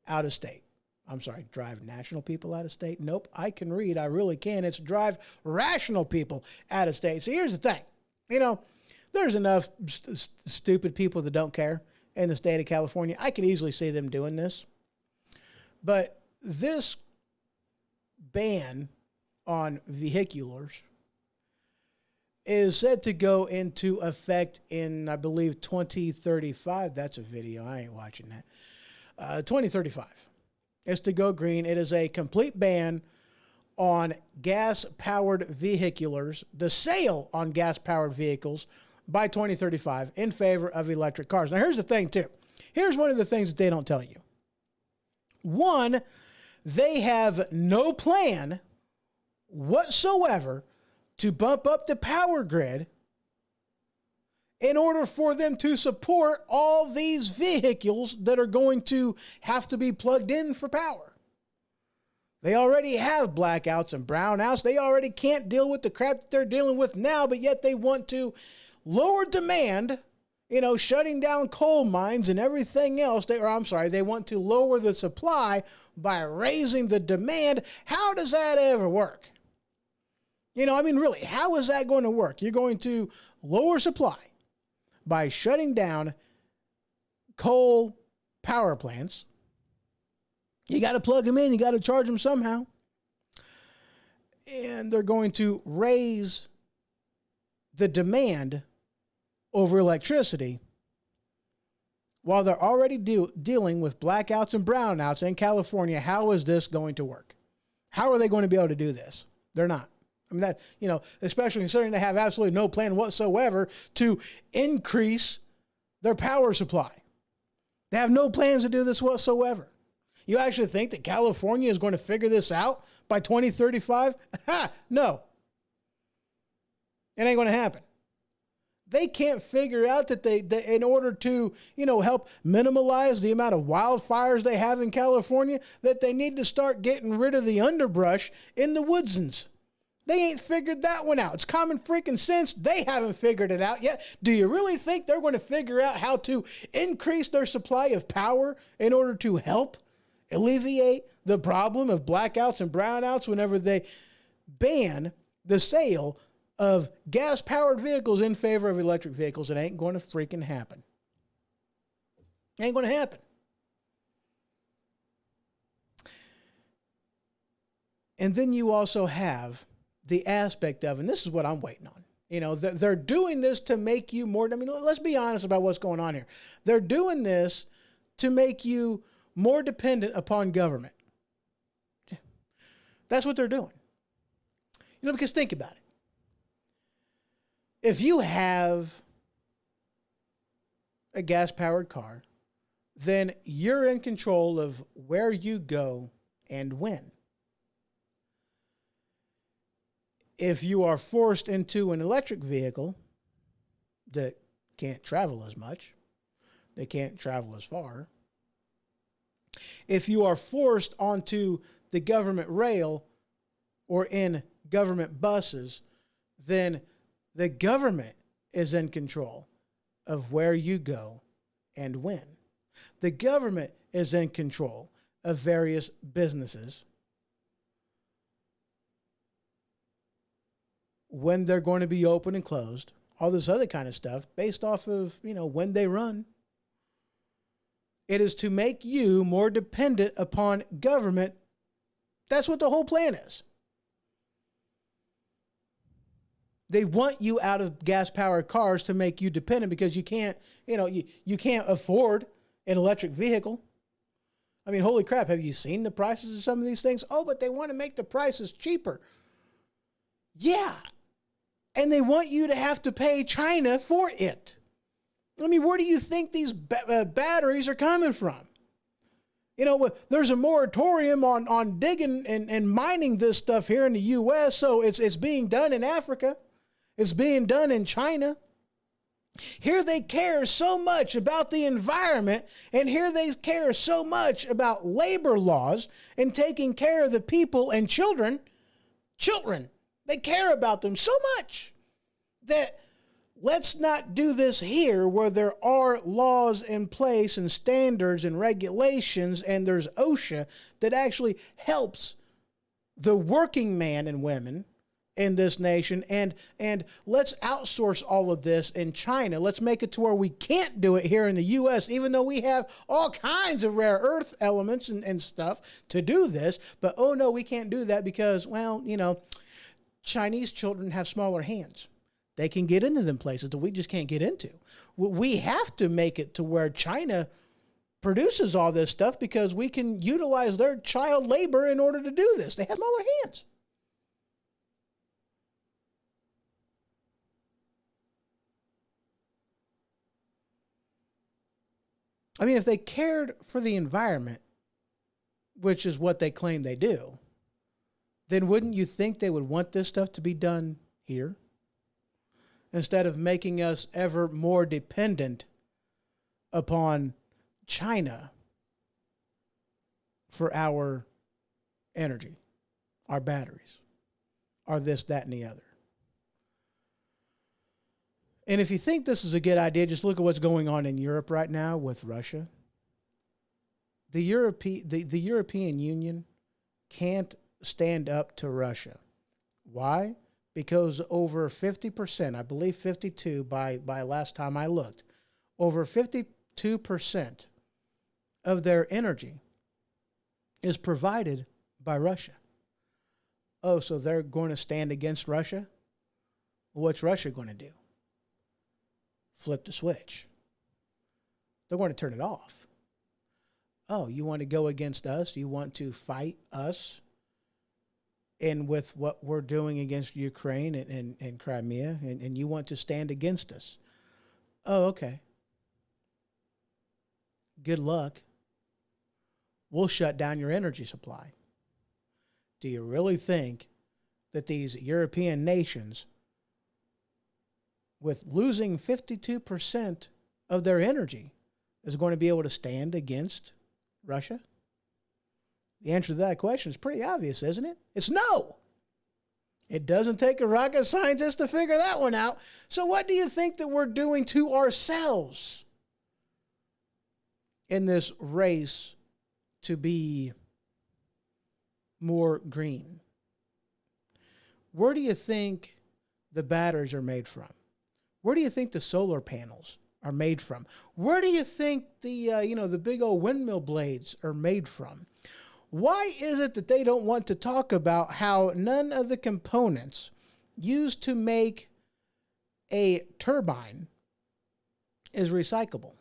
out of state. I'm sorry, drive national people out of state? Nope, I can read. I really can. It's drive rational people out of state. So here's the thing. You know, there's enough stupid people that don't care in the state of California. I could easily see them doing this. But this ban on vehiculars is said to go into effect in, I believe, 2035. That's a video. I ain't watching that. 2035. It's to go green. It is a complete ban on gas-powered vehiculars, the sale on gas-powered vehicles by 2035 in favor of electric cars. Now, here's the thing, too. Here's one of the things that they don't tell you. One, they have no plan whatsoever to bump up the power grid in order for them to support all these vehicles that are going to have to be plugged in for power. They already have blackouts and brownouts. They already can't deal with the crap that they're dealing with now, but yet they want to lower demand, you know, shutting down coal mines and everything else. They want to lower the supply by raising the demand. How does that ever work? You know, I mean, really, how is that going to work? You're going to lower supply by shutting down coal power plants. You got to plug them in. You got to charge them somehow. And they're going to raise the demand over electricity while they're already dealing with blackouts and brownouts in California. How is this going to work? How are they going to be able to do this? They're not. I mean, that, you know, especially considering they have absolutely no plan whatsoever to increase their power supply. They have no plans to do this whatsoever. You actually think that California is going to figure this out by 2035? No. It ain't going to happen. They can't figure out that that in order to, you know, help minimize the amount of wildfires they have in California, that they need to start getting rid of the underbrush in the woodsons. They ain't figured that one out. It's common freaking sense. They haven't figured it out yet. Do you really think they're going to figure out how to increase their supply of power in order to help alleviate the problem of blackouts and brownouts whenever they ban the sale of gas-powered vehicles in favor of electric vehicles? It ain't going to freaking happen. It ain't going to happen. And then you also have the aspect of, and this is what I'm waiting on. You know, they're doing this to make you more, I mean, let's be honest about what's going on here. They're doing this to make you more dependent upon government. That's what they're doing. You know, because think about it. If you have a gas-powered car, then you're in control of where you go and when. If you are forced into an electric vehicle that can't travel as much, they can't travel as far. If you are forced onto the government rail or in government buses, then the government is in control of where you go and when. The government is in control of various businesses. when they're going to be open and closed, all this other kind of stuff based off of, when they run. It is to make you more dependent upon government. That's what the whole plan is. They want you out of gas-powered cars to make you dependent because you can't, you can't afford an electric vehicle. I mean, holy crap, have you seen the prices of some of these things? Oh, but they want to make the prices cheaper. Yeah. And they want you to have to pay China for it. I mean, where do you think these batteries are coming from? There's a moratorium on digging and mining this stuff here in the U.S., so it's being done in Africa. It's being done in China. Here they care so much about the environment, and here they care so much about labor laws and taking care of the people and children. Children, they care about them so much that let's not do this here where there are laws in place and standards and regulations, and there's OSHA that actually helps the working man and women in this nation, and let's outsource all of this in China. Let's make it to where we can't do it here in the U.S., even though we have all kinds of rare earth elements and stuff to do this. But, oh, no, we can't do that because, well, Chinese children have smaller hands. They can get into them places that we just can't get into. We have to make it to where China produces all this stuff because we can utilize their child labor in order to do this. They have smaller hands. I mean, if they cared for the environment, which is what they claim they do, then wouldn't you think they would want this stuff to be done here? Instead of making us ever more dependent upon China for our energy, our batteries, our this, that, and the other. And if you think this is a good idea, just look at what's going on in Europe right now with Russia. The European Union can't stand up to Russia. Why? Because over 50%, I believe 52 by last time I looked, over 52% of their energy is provided by Russia. Oh, so they're going to stand against Russia? What's Russia going to do? Flip the switch. They're going to turn it off. Oh, you want to go against us? You want to fight us? And with what we're doing against Ukraine and Crimea, and you want to stand against us. Oh, okay. Good luck. We'll shut down your energy supply. Do you really think that these European nations, with losing 52% of their energy, is going to be able to stand against Russia? The answer to that question is pretty obvious, isn't it? It's no. It doesn't take a rocket scientist to figure that one out. So what do you think that we're doing to ourselves in this race to be more green? Where do you think the batteries are made from? Where do you think the solar panels are made from? Where do you think the big old windmill blades are made from? Why is it that they don't want to talk about how none of the components used to make a turbine is recyclable?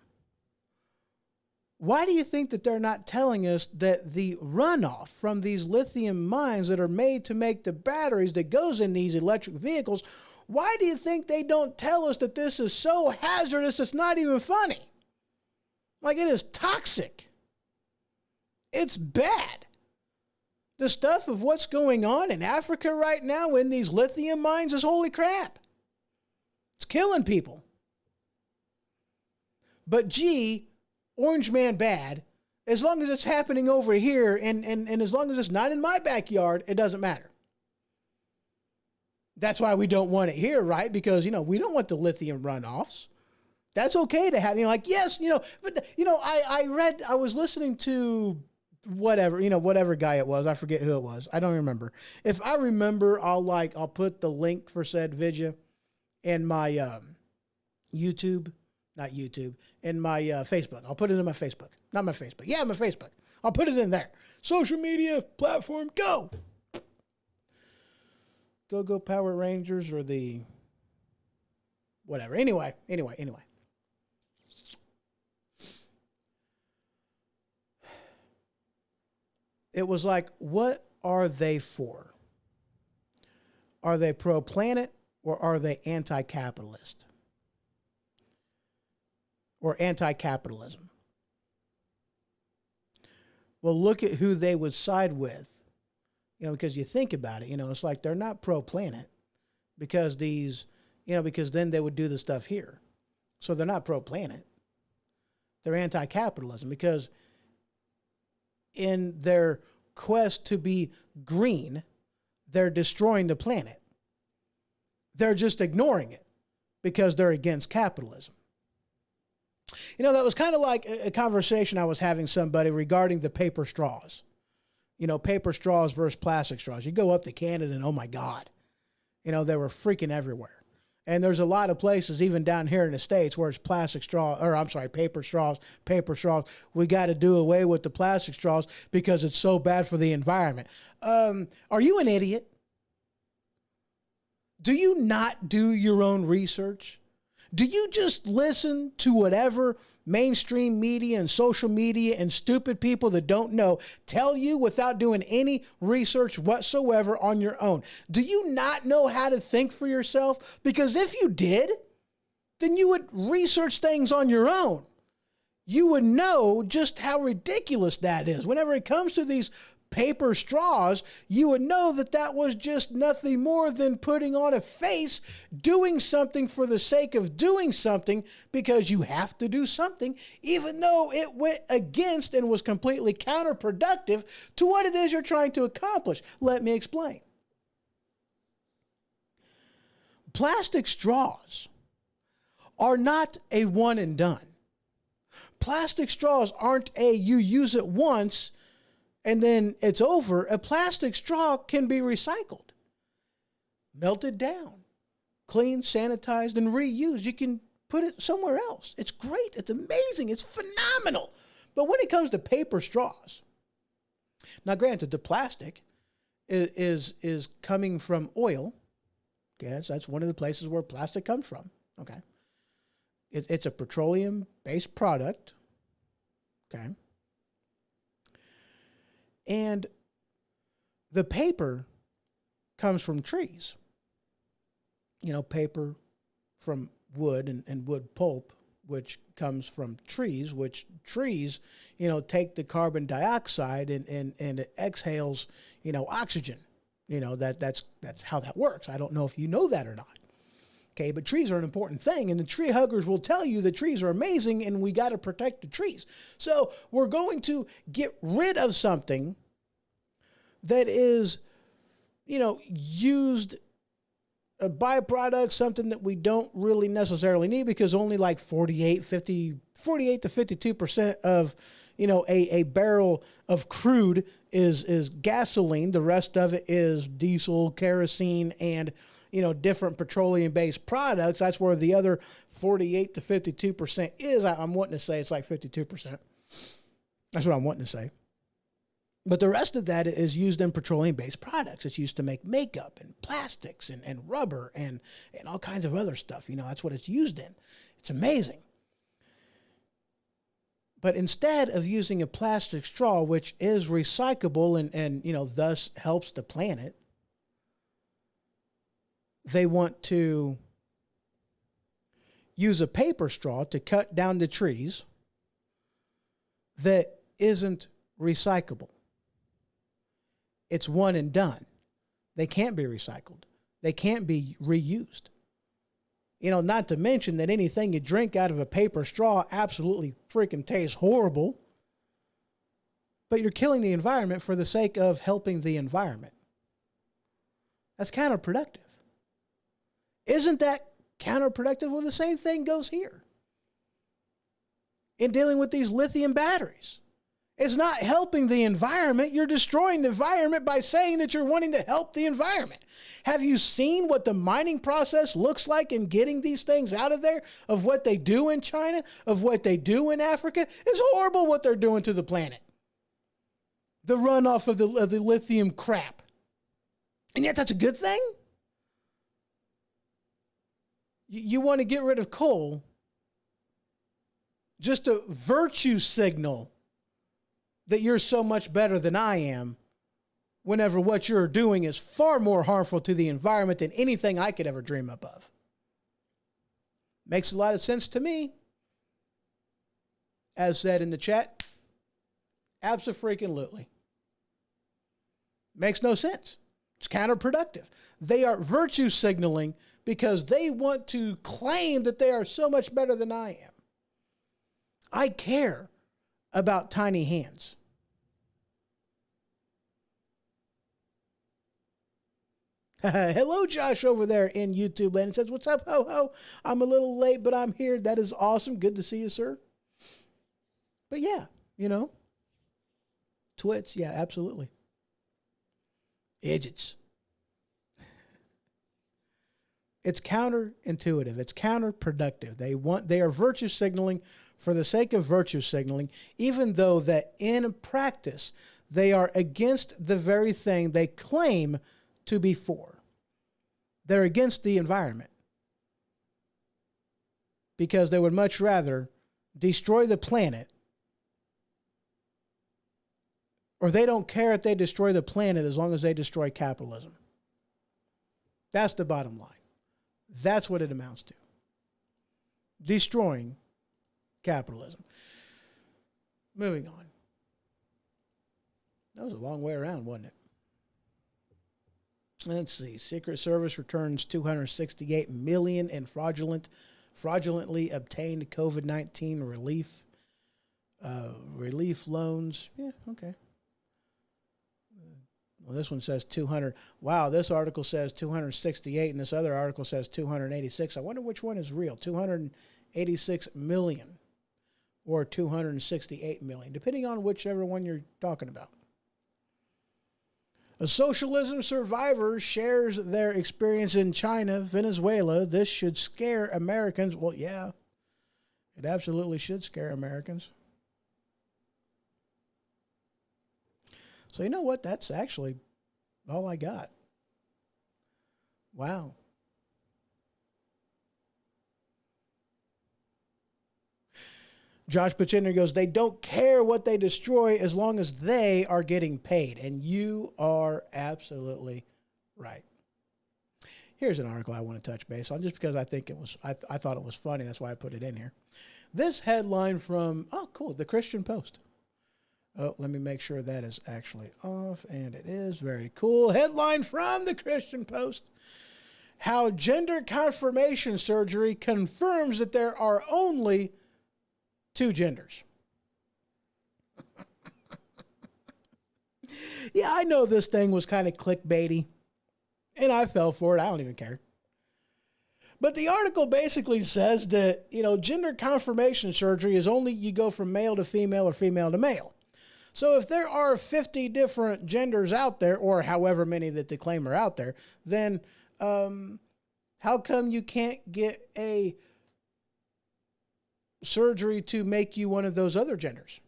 Why do you think that they're not telling us that the runoff from these lithium mines that are made to make the batteries that goes in these electric vehicles, why do you think they don't tell us that this is so hazardous it's not even funny? Like, it is toxic. It's bad. The stuff of what's going on in Africa right now in these lithium mines is holy crap. It's killing people. But gee, Orange Man bad, as long as it's happening over here and as long as it's not in my backyard, it doesn't matter. That's why we don't want it here, right? Because, we don't want the lithium runoffs. That's okay to have, yes, but, I was listening to whatever, whatever guy it was. I forget who it was. I don't remember. If I remember, I'll put the link for said video in my in my Facebook. I'll put it in my Facebook. Not my Facebook. Yeah, my Facebook. I'll put it in there. Social media platform, go. Go Power Rangers or the whatever. Anyway. It was like, what are they for? Are they pro-planet or are they anti-capitalist? Or anti-capitalism? Well, look at who they would side with. Because you think about it, it's like they're not pro-planet because because then they would do the stuff here. So they're not pro-planet. They're anti-capitalism because in their quest to be green, they're destroying the planet. They're just ignoring it because they're against capitalism. That was kind of like a conversation I was having somebody regarding the paper straws. Paper straws versus plastic straws. You go up to Canada and oh my God, they were freaking everywhere. And there's a lot of places, even down here in the States, where it's paper straws. We got to do away with the plastic straws because it's so bad for the environment. Are you an idiot? Do you not do your own research? Do you just listen to whatever mainstream media and social media and stupid people that don't know tell you without doing any research whatsoever on your own? Do you not know how to think for yourself? Because if you did, then you would research things on your own. You would know just how ridiculous that is. Whenever it comes to these paper straws, you would know that that was just nothing more than putting on a face, doing something for the sake of doing something because you have to do something, even though it went against and was completely counterproductive to what it is you're trying to accomplish. Let me explain. Plastic straws are not a one and done. Plastic straws aren't you use it once and then it's over. A plastic straw can be recycled, melted down, cleaned, sanitized, and reused. You can put it somewhere else. It's great. It's amazing. It's phenomenal. But when it comes to paper straws, now granted, the plastic is coming from oil. Okay, so that's one of the places where plastic comes from. Okay. It's a petroleum-based product. Okay. And the paper comes from trees. Paper from wood and wood pulp, which comes from trees, which trees, take the carbon dioxide and it exhales, oxygen. That's how that works. I don't know if you know that or not. Okay, but trees are an important thing, and the tree huggers will tell you that trees are amazing and we got to protect the trees. So we're going to get rid of something that is, used a byproduct, something that we don't really necessarily need because only like 48 to 52% of, a barrel of crude is gasoline. The rest of it is diesel, kerosene, and different petroleum-based products. That's where the other 48 to 52% is. I'm wanting to say it's like 52%. That's what I'm wanting to say. But the rest of that is used in petroleum-based products. It's used to make makeup and plastics and rubber and all kinds of other stuff. That's what it's used in. It's amazing. But instead of using a plastic straw, which is recyclable and thus helps the planet, they want to use a paper straw to cut down the trees that isn't recyclable. It's one and done. They can't be recycled. They can't be reused. Not to mention that anything you drink out of a paper straw absolutely freaking tastes horrible, but you're killing the environment for the sake of helping the environment. That's counterproductive. Isn't that counterproductive? Well, the same thing goes here in dealing with these lithium batteries It's not helping the environment. You're destroying the environment by saying that you're wanting to help the environment. Have you seen what the mining process looks like in getting these things out of there? Of what they do in China, of what they do in Africa? It's horrible what they're doing to the planet. The runoff of the lithium crap. And yet that's a good thing? You want to get rid of coal, just a virtue signal that you're so much better than I am, whenever what you're doing is far more harmful to the environment than anything I could ever dream up of. Makes a lot of sense to me. As said in the chat, abso-freaking-lutely. Makes no sense. It's counterproductive. They are virtue signaling because they want to claim that they are so much better than I am. I care about tiny hands. Hello, Josh, over there in YouTube land. It says, what's up, ho-ho? I'm a little late, but I'm here. That is awesome. Good to see you, sir. But yeah, twits, yeah, absolutely. Idiots. It's counterintuitive. It's counterproductive. They are virtue signaling for the sake of virtue signaling, even though that in practice, they are against the very thing they claim to be for. They're against the environment because they would much rather destroy the planet, or they don't care if they destroy the planet as long as they destroy capitalism. That's the bottom line. That's what it amounts to. Destroying capitalism. Moving on. That was a long way around, wasn't it? Let's see. Secret Service returns $268 million in fraudulently obtained COVID-19 relief loans. Yeah, okay. Well, this one says 200. Wow, this article says 268, and this other article says 286. I wonder which one is real. 286 million or 268 million, depending on whichever one you're talking about. A socialism survivor shares their experience in China, Venezuela. This should scare Americans. Well, yeah, it absolutely should scare Americans. So you know what? That's actually all I got. Wow. Josh Pachender goes, they don't care what they destroy as long as they are getting paid. And you are absolutely right. Here's an article I want to touch base on just because I think I thought it was funny. That's why I put it in here. This headline from, the Christian Post. Oh, let me make sure that is actually off. And it is. Very cool. Headline from the Christian Post. How gender confirmation surgery confirms that there are only two genders. Yeah, I know this thing was kind of clickbaity, and I fell for it. I don't even care. But the article basically says that, gender confirmation surgery is only you go from male to female or female to male. So if there are 50 different genders out there, or however many that they claim are out there, then how come you can't get a surgery to make you one of those other genders?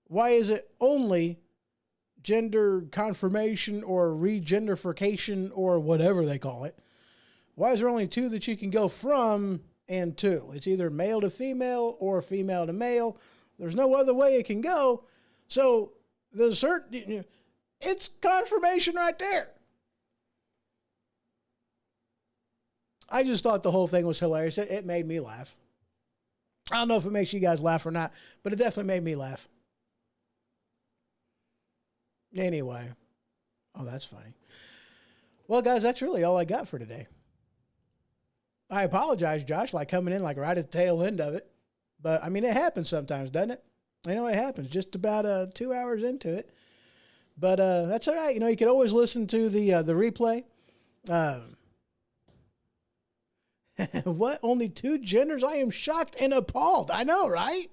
Why is it only gender confirmation or regenderification or whatever they call it? Why is there only two that you can go from and to? It's either male to female or female to male. There's no other way it can go. So there's it's confirmation right there. I just thought the whole thing was hilarious. It made me laugh. I don't know if it makes you guys laugh or not, but it definitely made me laugh. Anyway. Oh, that's funny. Well, guys, that's really all I got for today. I apologize, Josh, coming in right at the tail end of it. But, it happens sometimes, doesn't it? It happens. Just about 2 hours into it. But that's all right. You can always listen to the replay. What? Only two genders? I am shocked and appalled. I know, right?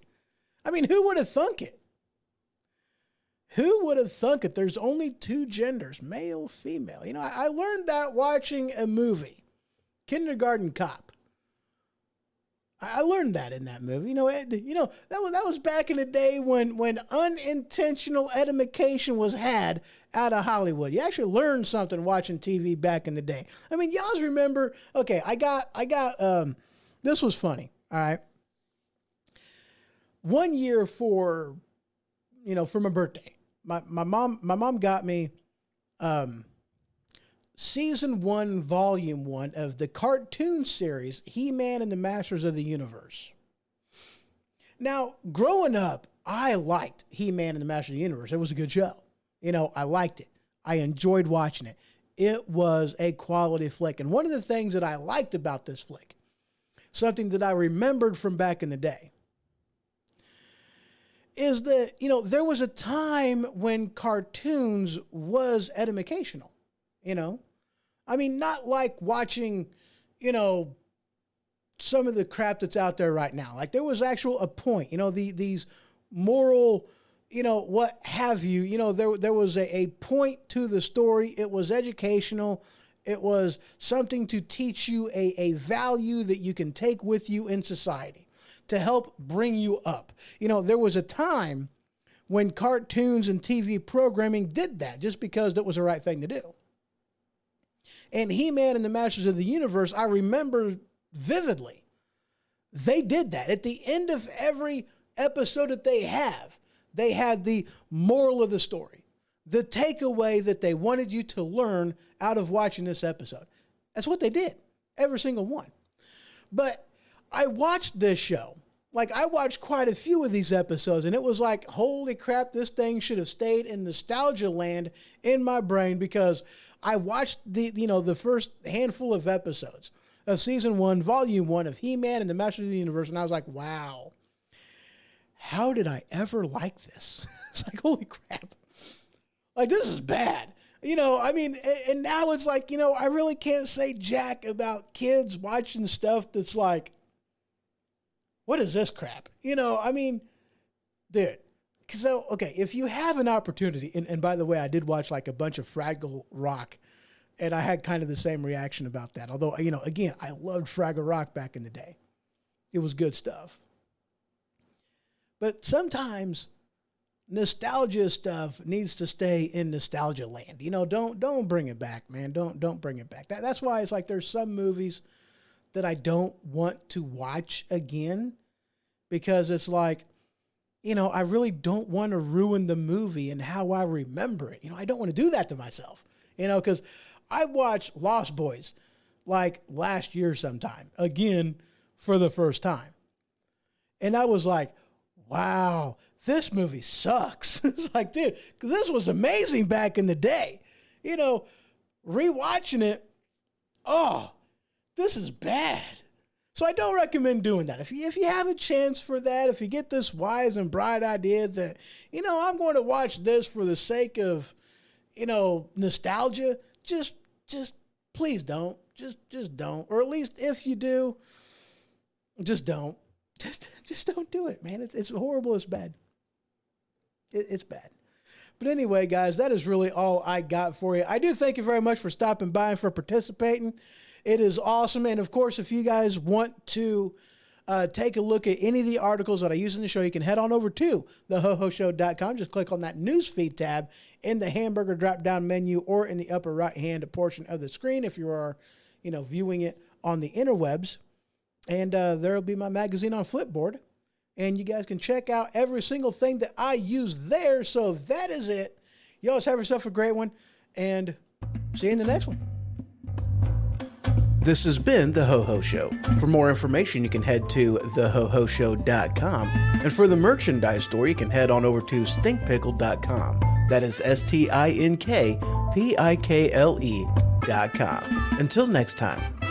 Who would have thunk it? Who would have thunk it? There's only two genders, male, female. You know, I learned that watching a movie, Kindergarten Cop. I learned that in that movie. You know, that was back in the day when unintentional edification was had out of Hollywood. You actually learned something watching TV back in the day. I mean, y'all remember? Okay, I got. This was funny. All right. One year for my birthday, my mom got me season 1, volume 1 of the cartoon series He-Man and the Masters of the Universe. Now, growing up, I liked He-Man and the Masters of the Universe. It was a good show. You know, I liked it. I enjoyed watching it. It was a quality flick. And one of the things that I liked about this flick, something that I remembered from back in the day, is that, you know, there was a time when cartoons was educational, you know? I mean, not like watching, you know, some of the crap that's out there right now. Like there was actual a point, you know, these moral, you know, what have you, you know, there was a point to the story. It was educational. It was something to teach you a value that you can take with you in society to help bring you up. You know, there was a time when cartoons and TV programming did that just because that was the right thing to do. And He-Man and the Masters of the Universe, I remember vividly, they did that. At the end of every episode that they had the moral of the story, the takeaway that they wanted you to learn out of watching this episode. That's what they did, every single one. But I watched this show. Like, I watched quite a few of these episodes, and it was like, holy crap, this thing should have stayed in nostalgia land in my brain, because I watched the first handful of episodes of season 1, volume 1 of He-Man and the Masters of the Universe, and I was like, wow, how did I ever like this? It's like, holy crap. Like, this is bad. You know, I mean, and now it's like, you know, I really can't say jack about kids watching stuff that's like, what is this crap? You know, I mean, dude. So, okay, if you have an opportunity, and by the way, I did watch like a bunch of Fraggle Rock, and I had kind of the same reaction about that. Although, you know, again, I loved Fraggle Rock back in the day. It was good stuff. But sometimes nostalgia stuff needs to stay in nostalgia land. You know, don't bring it back, man. Don't bring it back. That's why it's like there's some movies that I don't want to watch again, because it's like, you know, I really don't want to ruin the movie and how I remember it. You know, I don't want to do that to myself, you know, because I watched Lost Boys like last year sometime, again, for the first time. And I was like, wow, this movie sucks. It's like, dude, this was amazing back in the day. You know, rewatching it, oh, this is bad. So I don't recommend doing that. If you have a chance for that, if you get this wise and bright idea that, you know, I'm going to watch this for the sake of, you know, nostalgia, just please don't. Just don't. Or at least if you do, just don't. Just don't do it, man. It's horrible. It's bad. It's bad. But anyway, guys, that is really all I got for you. I do thank you very much for stopping by and for participating. It is awesome. And of course, if you guys want to take a look at any of the articles that I use in the show, you can head on over to thehohoshow.com. Just click on that newsfeed tab in the hamburger drop-down menu or in the upper right-hand portion of the screen if you are, you know, viewing it on the interwebs. And there will be my magazine on Flipboard. And you guys can check out every single thing that I use there. So that is it. You always have yourself a great one. And see you in the next one. This has been The Ho-Ho Show. For more information, you can head to thehohoshow.com. And for the merchandise store, you can head on over to stinkpickle.com. That is stinkpickle.com. Until next time.